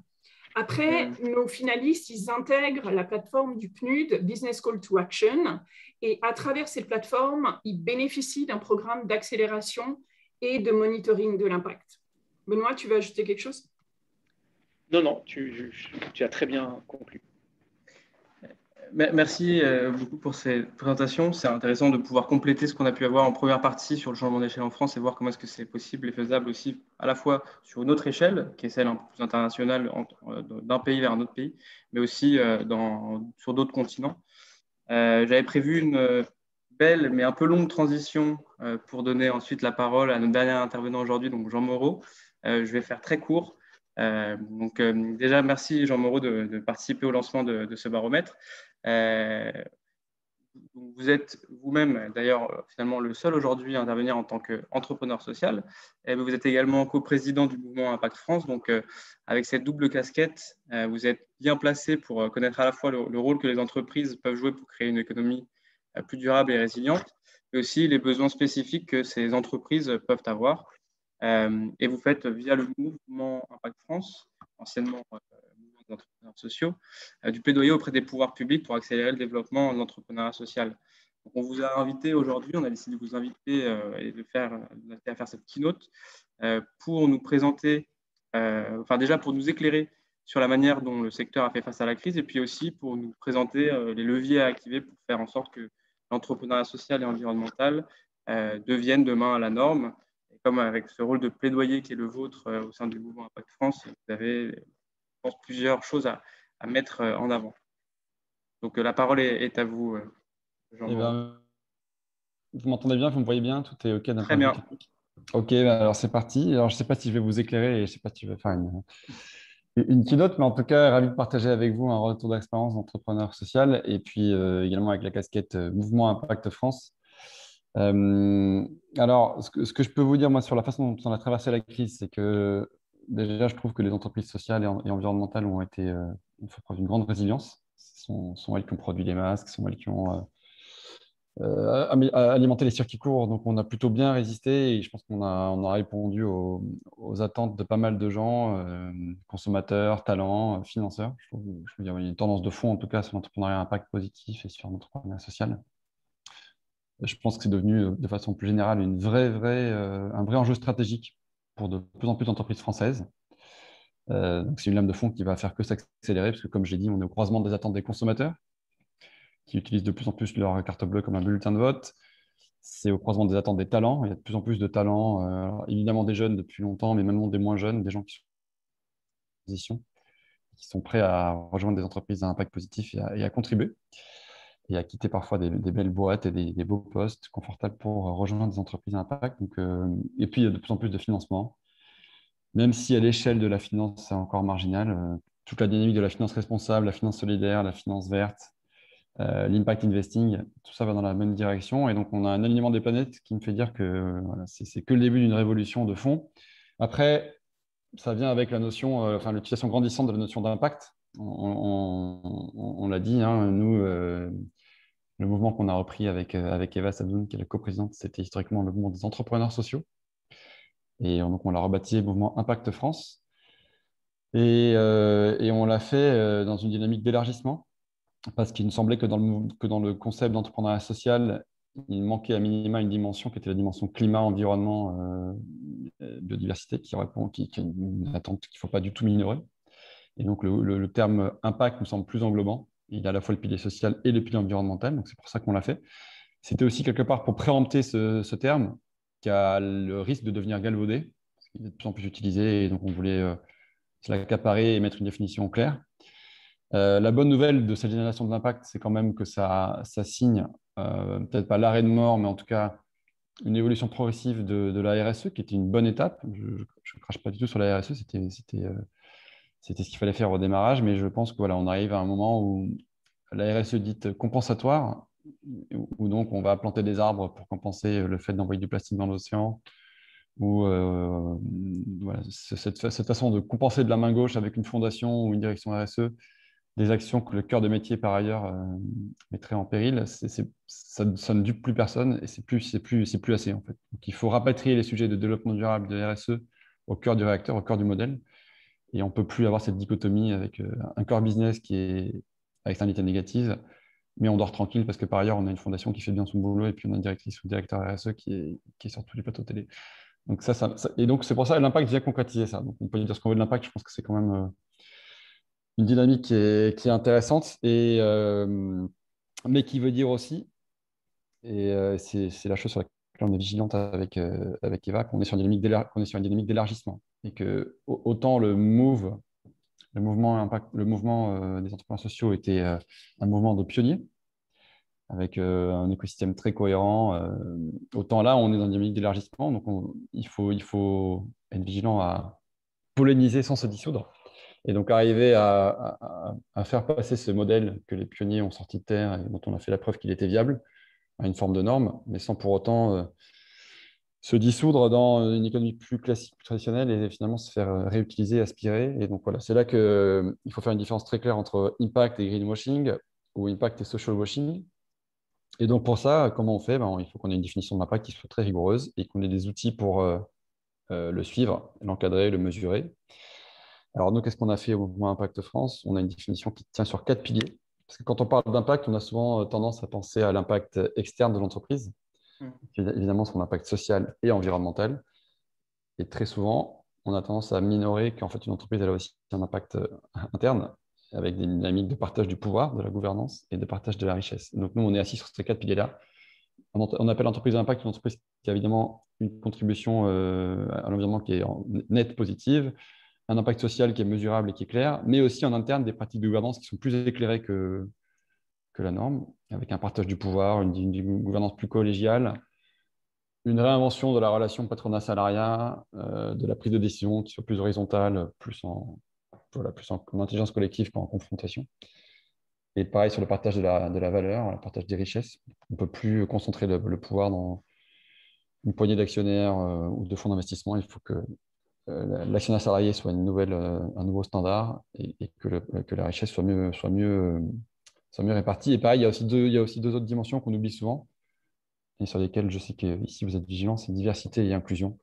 Après, nos finalistes, ils intègrent la plateforme du PNUD, Business Call to Action, et à travers cette plateforme, ils bénéficient d'un programme d'accélération et de monitoring de l'impact. Benoît, tu veux ajouter quelque chose? Non, tu as très bien conclu. Merci beaucoup pour cette présentation. C'est intéressant de pouvoir compléter ce qu'on a pu avoir en première partie sur le changement d'échelle en France et voir comment est-ce que c'est possible et faisable aussi à la fois sur une autre échelle, qui est celle un peu plus internationale d'un pays vers un autre pays, mais aussi sur d'autres continents. J'avais prévu une belle mais un peu longue transition pour donner ensuite la parole à notre dernier intervenant aujourd'hui, donc Jean Moreau. Je vais faire très court. Déjà, merci Jean Moreau de participer au lancement de ce baromètre. Vous vous êtes vous-même, d'ailleurs, finalement, le seul aujourd'hui à intervenir en tant qu'entrepreneur social. Et vous êtes également coprésident du mouvement Impact France. Donc, avec cette double casquette, vous êtes bien placé pour connaître à la fois le rôle que les entreprises peuvent jouer pour créer une économie plus durable et résiliente, mais aussi les besoins spécifiques que ces entreprises peuvent avoir. Et vous faites, via le mouvement Impact France, anciennement mouvement des entrepreneurs sociaux, du plaidoyer auprès des pouvoirs publics pour accélérer le développement de l'entrepreneuriat social. Donc, on vous a invité aujourd'hui, on a décidé de vous inviter et de faire cette keynote pour nous présenter, déjà pour nous éclairer sur la manière dont le secteur a fait face à la crise, et puis aussi pour nous présenter les leviers à activer pour faire en sorte que l'entrepreneuriat social et environnemental deviennent demain la norme. Et comme avec ce rôle de plaidoyer qui est le vôtre au sein du mouvement Impact France, vous avez, je pense, plusieurs choses à mettre en avant. Donc la parole est à vous, Jean. Vous m'entendez bien, vous me voyez bien, tout est OK d'un Très bien. technique. OK, alors c'est parti. Alors je ne sais pas si je vais vous éclairer et je ne sais pas si je vais faire une keynote, mais en tout cas, ravi de partager avec vous un retour d'expérience d'entrepreneur social et puis également avec la casquette Mouvement Impact France. Alors, ce que je peux vous dire, moi, sur la façon dont on a traversé la crise, c'est que déjà, je trouve que les entreprises sociales et environnementales ont fait preuve d'une grande résilience. Ce sont elles qui ont produit les masques, ce sont elles qui ont alimenté les circuits courts. Donc, on a plutôt bien résisté et je pense qu'on a répondu aux attentes de pas mal de gens, consommateurs, talents, financeurs. Je trouve qu'il y a une tendance de fond, en tout cas, sur l'entrepreneuriat à impact positif et sur l'entrepreneuriat social. Je pense que c'est devenu, de façon plus générale, un vrai enjeu stratégique pour de plus en plus d'entreprises françaises. Donc, c'est une lame de fond qui va faire que s'accélérer, parce que, comme j'ai dit, on est au croisement des attentes des consommateurs, qui utilisent de plus en plus leur carte bleue comme un bulletin de vote. C'est au croisement des attentes des talents. Il y a de plus en plus de talents, évidemment des jeunes depuis longtemps, mais même des moins jeunes, des gens qui sont en position, qui sont prêts à rejoindre des entreprises à impact positif et à contribuer, et à quitter parfois des belles boîtes et des beaux postes confortables pour rejoindre des entreprises à impact. Donc, et puis, il y a de plus en plus de financement, même si à l'échelle de la finance, c'est encore marginal. Toute la dynamique de la finance responsable, la finance solidaire, la finance verte, l'impact investing, tout ça va dans la même direction. Et donc, on a un alignement des planètes qui me fait dire que voilà, c'est que le début d'une révolution de fond. Après, ça vient avec la notion, l'utilisation grandissante de la notion d'impact. On l'a dit, hein, nous, le mouvement qu'on a repris avec Eva Sabdoun, qui est la coprésidente, c'était historiquement le mouvement des entrepreneurs sociaux. Et donc, on l'a rebaptisé mouvement Impact France. Et on l'a fait dans une dynamique d'élargissement, parce qu'il nous semblait que dans le concept d'entrepreneuriat social, il manquait à minima une dimension qui était la dimension climat, environnement, biodiversité, qui est une attente qu'il ne faut pas du tout minorer. Et donc, le terme impact nous semble plus englobant. Il a à la fois le pilier social et le pilier environnemental, donc c'est pour ça qu'on l'a fait. C'était aussi quelque part pour préempter ce terme qui a le risque de devenir galvaudé, parce qu'il est de plus en plus utilisé, et donc on voulait se l'accaparer et mettre une définition claire. La bonne nouvelle de cette génération de l'impact, c'est quand même que ça signe, peut-être pas l'arrêt de mort, mais en tout cas une évolution progressive de la RSE, qui était une bonne étape. Je ne crache pas du tout sur la RSE, c'était ce qu'il fallait faire au démarrage, mais je pense que voilà, on arrive à un moment où la RSE dite compensatoire, où donc on va planter des arbres pour compenser le fait d'envoyer du plastique dans l'océan, ou voilà, cette façon de compenser de la main gauche avec une fondation ou une direction RSE, des actions que le cœur de métier par ailleurs mettrait en péril, ça ne dupe plus personne et c'est plus assez en fait. Donc il faut rapatrier les sujets de développement durable, de RSE au cœur du réacteur, au cœur du modèle. Et on ne peut plus avoir cette dichotomie avec un core business qui est à externalité négative, mais on dort tranquille parce que par ailleurs, on a une fondation qui fait bien son boulot et puis on a une directrice ou directeur RSE qui est sur tous les plateaux télé. Donc et donc c'est pour ça que l'impact vient concrétiser ça. Donc on peut dire ce qu'on veut de l'impact, je pense que c'est quand même une dynamique qui est intéressante, mais qui veut dire aussi, et c'est la chose sur laquelle on est vigilante avec Eva, qu'on est sur une dynamique d'élargissement. Et que autant le mouvement des entrepreneurs sociaux était un mouvement de pionniers, avec un écosystème très cohérent, autant là, on est dans une dynamique d'élargissement. Donc, il faut être vigilant à polliniser sans se dissoudre. Et donc, arriver à faire passer ce modèle que les pionniers ont sorti de terre et dont on a fait la preuve qu'il était viable à une forme de norme, mais sans pour autant se dissoudre dans une économie plus classique, plus traditionnelle et finalement se faire réutiliser, aspirer. Et donc, voilà, c'est là qu'il faut faire une différence très claire entre impact et greenwashing ou impact et social washing. Et donc, pour ça, comment on fait? Il faut qu'on ait une définition de l'impact qui soit très rigoureuse et qu'on ait des outils pour le suivre, l'encadrer, le mesurer. Alors, nous, qu'est-ce qu'on a fait au mouvement Impact France? On a une définition qui tient sur 4 piliers. Parce que quand on parle d'impact, on a souvent tendance à penser à l'impact externe de l'entreprise, évidemment son impact social et environnemental. Et très souvent, on a tendance à minorer qu'en fait, une entreprise elle a aussi un impact interne, avec des dynamiques de partage du pouvoir, de la gouvernance et de partage de la richesse. Donc, nous, on est assis sur ces 4 piliers-là. On appelle l'entreprise d'impact une entreprise qui a évidemment une contribution à l'environnement qui est nette positive, un impact social qui est mesurable et qui est clair, mais aussi en interne des pratiques de gouvernance qui sont plus éclairées que la norme, avec un partage du pouvoir, une gouvernance plus collégiale, une réinvention de la relation patronat-salariat, de la prise de décision qui soit plus horizontale, plus en intelligence collective qu'en confrontation. Et pareil sur le partage de la valeur, le partage des richesses. On ne peut plus concentrer le pouvoir dans une poignée d'actionnaires ou de fonds d'investissement. Il faut que l'actionnaire salarié soit un nouveau standard et que la richesse soit mieux répartie. Et pareil, il y a aussi deux autres dimensions qu'on oublie souvent et sur lesquelles je sais qu'ici vous êtes vigilants, c'est diversité et inclusion.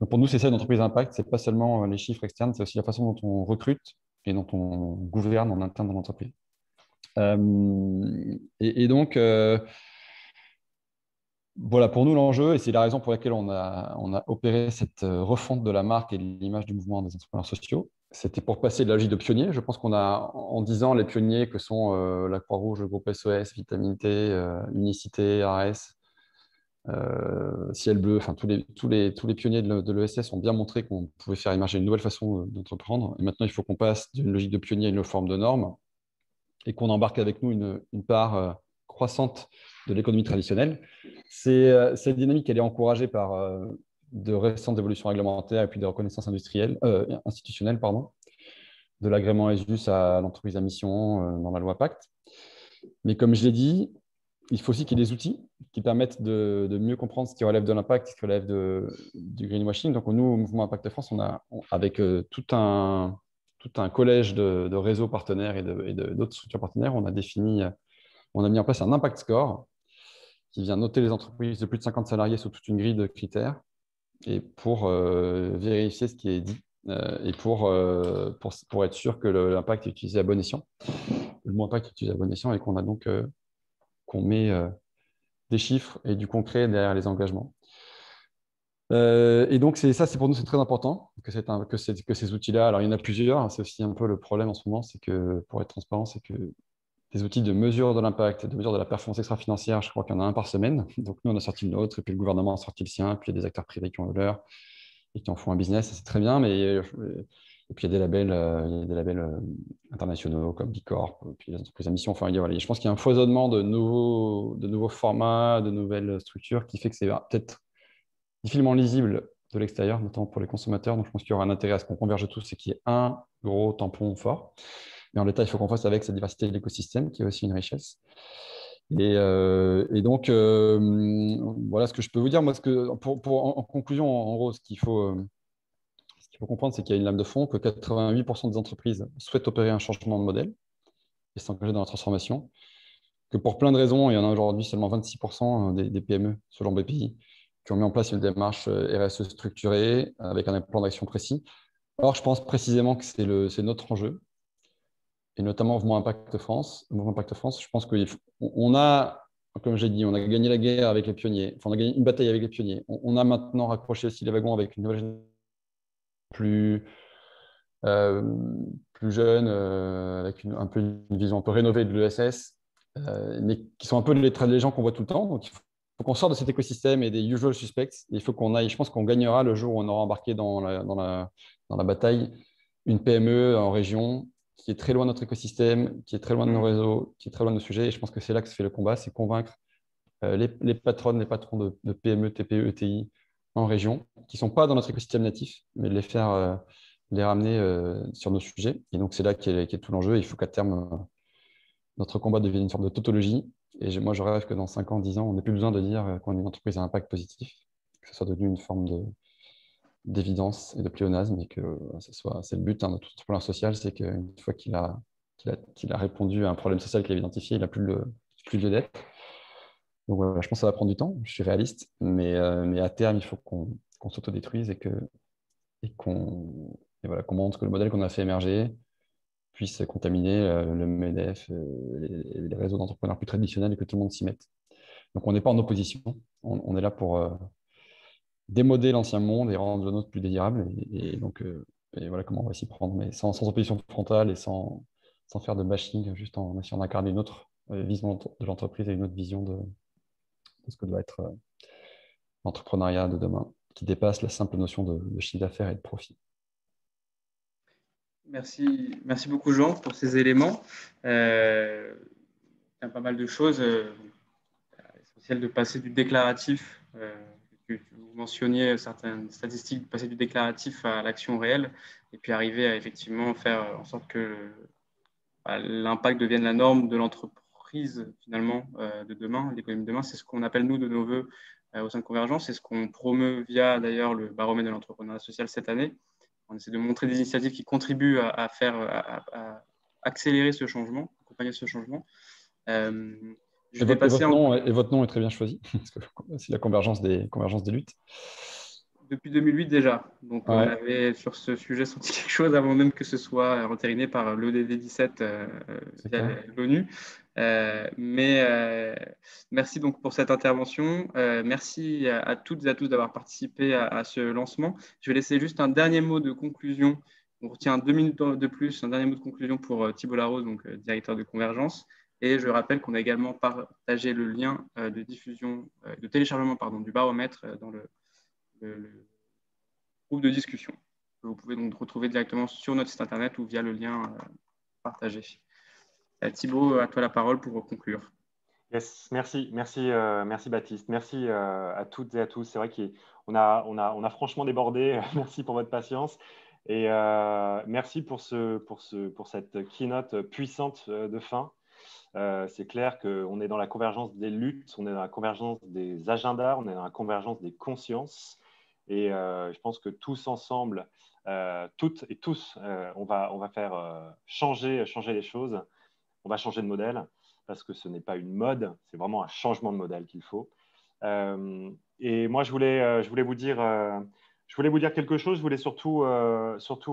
Donc pour nous, c'est ça une entreprise d'impact. Ce n'est pas seulement les chiffres externes, c'est aussi la façon dont on recrute et dont on gouverne en interne dans l'entreprise. Et donc, voilà pour nous l'enjeu, et c'est la raison pour laquelle on a opéré cette refonte de la marque et de l'image du mouvement des entrepreneurs sociaux. C'était pour passer de la logique de pionnier. Je pense qu'on a, en 10 ans, les pionniers que sont la Croix-Rouge, le groupe SOS, Vitamine T, Unicité, ARS, Ciel Bleu, enfin tous les pionniers de l'ESS ont bien montré qu'on pouvait faire émerger une nouvelle façon d'entreprendre. Et maintenant, il faut qu'on passe d'une logique de pionnier à une forme de norme et qu'on embarque avec nous une part croissante de l'économie traditionnelle. Cette dynamique, elle est encouragée par de récentes évolutions réglementaires et puis des reconnaissances institutionnelles, de l'agrément ESUS à l'entreprise à mission dans la loi Pacte. Mais comme je l'ai dit, il faut aussi qu'il y ait des outils qui permettent de mieux comprendre ce qui relève de l'impact, ce qui relève du greenwashing. Donc, nous, au Mouvement Impact France, avec tout un collège de réseaux partenaires et d'autres structures partenaires, on a mis en place un impact score qui vient noter les entreprises de plus de 50 salariés sous toute une grille de critères et pour vérifier ce qui est dit et pour être sûr que l'impact est utilisé à bon escient. Le mot impact est utilisé à bon escient et qu'on a donc qu'on met des chiffres et du concret derrière les engagements. Et donc, c'est pour nous, c'est très important que ces outils-là, alors il y en a plusieurs, c'est aussi un peu le problème en ce moment, c'est que, pour être transparent, c'est que des outils de mesure de l'impact, de mesure de la performance extra-financière, je crois qu'il y en a un par semaine. Donc, nous, on a sorti le nôtre, et puis le gouvernement a sorti le sien, puis il y a des acteurs privés qui ont le leur et qui en font un business, c'est très bien, mais et puis il y a des labels internationaux comme Bicorp, puis les entreprises à mission. Enfin, je pense qu'il y a un foisonnement de nouveaux formats, de nouvelles structures qui fait que c'est peut-être difficilement lisible de l'extérieur, notamment pour les consommateurs. Donc, je pense qu'il y aura un intérêt à ce qu'on converge tous et qu'il y ait un gros tampon fort. Mais en l'état, il faut qu'on fasse avec cette diversité de l'écosystème, qui est aussi une richesse. Et donc, voilà ce que je peux vous dire. Moi, en conclusion, en gros, ce qu'il faut comprendre, c'est qu'il y a une lame de fond, que 88% des entreprises souhaitent opérer un changement de modèle et s'engager dans la transformation, que pour plein de raisons, il y en a aujourd'hui seulement 26% des PME, selon BPI, qui ont mis en place une démarche RSE structurée avec un plan d'action précis. Or, je pense précisément que c'est notre enjeu, et notamment au Mouvement Impact France. Je pense qu'on a, comme j'ai dit, on a gagné la guerre avec les pionniers, enfin, on a gagné une bataille avec les pionniers. On a maintenant raccroché aussi les wagons avec une nouvelle génération plus jeune, avec un peu une vision un peu rénovée de l'ESS, mais qui sont un peu les gens qu'on voit tout le temps. Donc, il faut qu'on sorte de cet écosystème et des usual suspects. Il faut qu'on aille, je pense qu'on gagnera le jour où on aura embarqué dans la bataille une PME en région qui est très loin de notre écosystème, qui est très loin de nos réseaux, qui est très loin de nos sujets. Et je pense que c'est là que se fait le combat, c'est convaincre les patrons de PME, TPE, ETI en région, qui ne sont pas dans notre écosystème natif, mais de les faire les ramener sur nos sujets. Et donc, c'est là qu'est tout l'enjeu. Il faut qu'à terme, notre combat devienne une sorte de tautologie. Et moi, je rêve que dans 5 ans, 10 ans, on n'ait plus besoin de dire qu'on est une entreprise à impact positif, que ce soit devenu une forme d'évidence et de pléonasme, et que c'est le but de tout entrepreneur social, c'est qu'une fois qu'il a répondu à un problème social qu'il avait identifié, il n'a plus lieu d'être. Donc voilà, je pense que ça va prendre du temps, je suis réaliste, mais à terme, il faut qu'on s'autodétruise et qu'on montre que le modèle qu'on a fait émerger puisse contaminer le MEDEF, les réseaux d'entrepreneurs plus traditionnels et que tout le monde s'y mette. Donc on n'est pas en opposition, on est là pour démoder l'ancien monde et rendre le nôtre plus désirable. Et donc, voilà comment on va s'y prendre, mais sans opposition frontale et sans faire de bashing, juste en essayant d'incarner une autre vision de l'entreprise et une autre vision de ce que doit être l'entrepreneuriat de demain, qui dépasse la simple notion de chiffre d'affaires et de profit. Merci beaucoup Jean pour ces éléments. Il y a pas mal de choses. Essentiel de passer du déclaratif, vous mentionniez certaines statistiques, passer du déclaratif à l'action réelle et puis arriver à effectivement faire en sorte que l'impact devienne la norme de l'entreprise finalement de demain, l'économie de demain. C'est ce qu'on appelle nous de nos voeux au sein de Convergence, c'est ce qu'on promeut via d'ailleurs le baromètre de l'entrepreneuriat social cette année. On essaie de montrer des initiatives qui contribuent à accélérer ce changement, accompagner ce changement. Votre nom est très bien choisi, parce que c'est la convergence des luttes. Depuis 2008 déjà. Donc, on avait sur ce sujet senti quelque chose avant même que ce soit entériné par l'ODD 17 via l'ONU. Merci donc pour cette intervention. Merci à toutes et à tous d'avoir participé à ce lancement. Je vais laisser juste un dernier mot de conclusion. On retient 2 minutes de plus, un dernier mot de conclusion pour Thibault Larose, donc directeur de Convergence. Et je rappelle qu'on a également partagé le lien de diffusion, de téléchargement du baromètre dans le groupe de discussion. Vous pouvez donc retrouver directement sur notre site internet ou via le lien partagé. Thibault, à toi la parole pour conclure. Yes, merci Baptiste, merci à toutes et à tous. C'est vrai qu'on a franchement débordé. Merci pour votre patience et merci pour cette keynote puissante de fin. C'est clair qu'on est dans la convergence des luttes, on est dans la convergence des agendas, on est dans la convergence des consciences. Et je pense que tous ensemble, toutes et tous, on va faire changer les choses. On va changer de modèle parce que ce n'est pas une mode, c'est vraiment un changement de modèle qu'il faut. Et moi, je voulais vous dire quelque chose. Je voulais surtout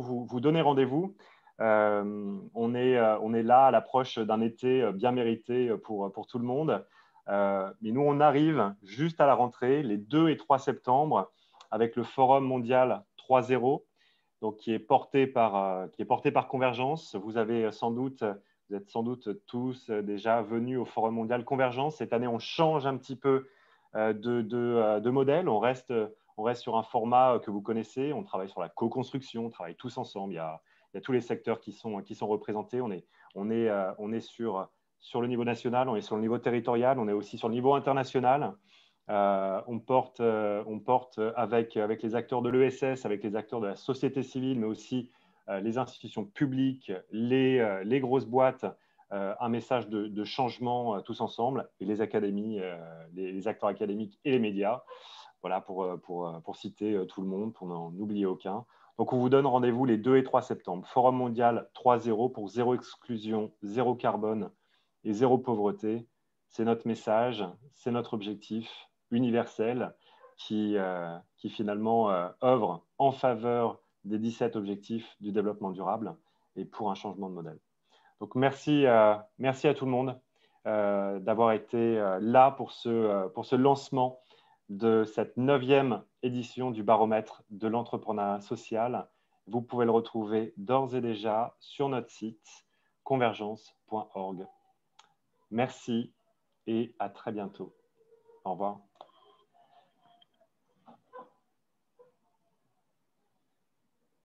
vous donner rendez-vous. On est là à l'approche d'un été bien mérité pour tout le monde. Mais nous, on arrive juste à la rentrée, les 2 et 3 septembre, avec le Forum mondial 3.0, donc qui est porté par Convergence. Vous êtes sans doute tous déjà venus au Forum mondial Convergence. Cette année, on change un petit peu de modèle. On reste sur un format que vous connaissez. On travaille sur la co-construction, on travaille tous ensemble. Il y a tous les secteurs qui sont représentés. On est sur le niveau national, on est sur le niveau territorial, on est aussi sur le niveau international. On porte avec les acteurs de l'ESS, avec les acteurs de la société civile, mais aussi les institutions publiques, les grosses boîtes, un message de changement tous ensemble, et les académies, les acteurs académiques et les médias. Voilà, pour citer tout le monde, pour n'en oublier aucun. Donc, on vous donne rendez-vous les 2 et 3 septembre. Forum mondial 3.0 pour zéro exclusion, zéro carbone et zéro pauvreté. C'est notre message, c'est notre objectif universel qui finalement œuvre en faveur des 17 objectifs du développement durable et pour un changement de modèle. Donc, merci à tout le monde d'avoir été là pour ce lancement de cette 9e édition du baromètre de l'entrepreneuriat social. Vous pouvez le retrouver d'ores et déjà sur notre site convergence.org. Merci et à très bientôt. Au revoir.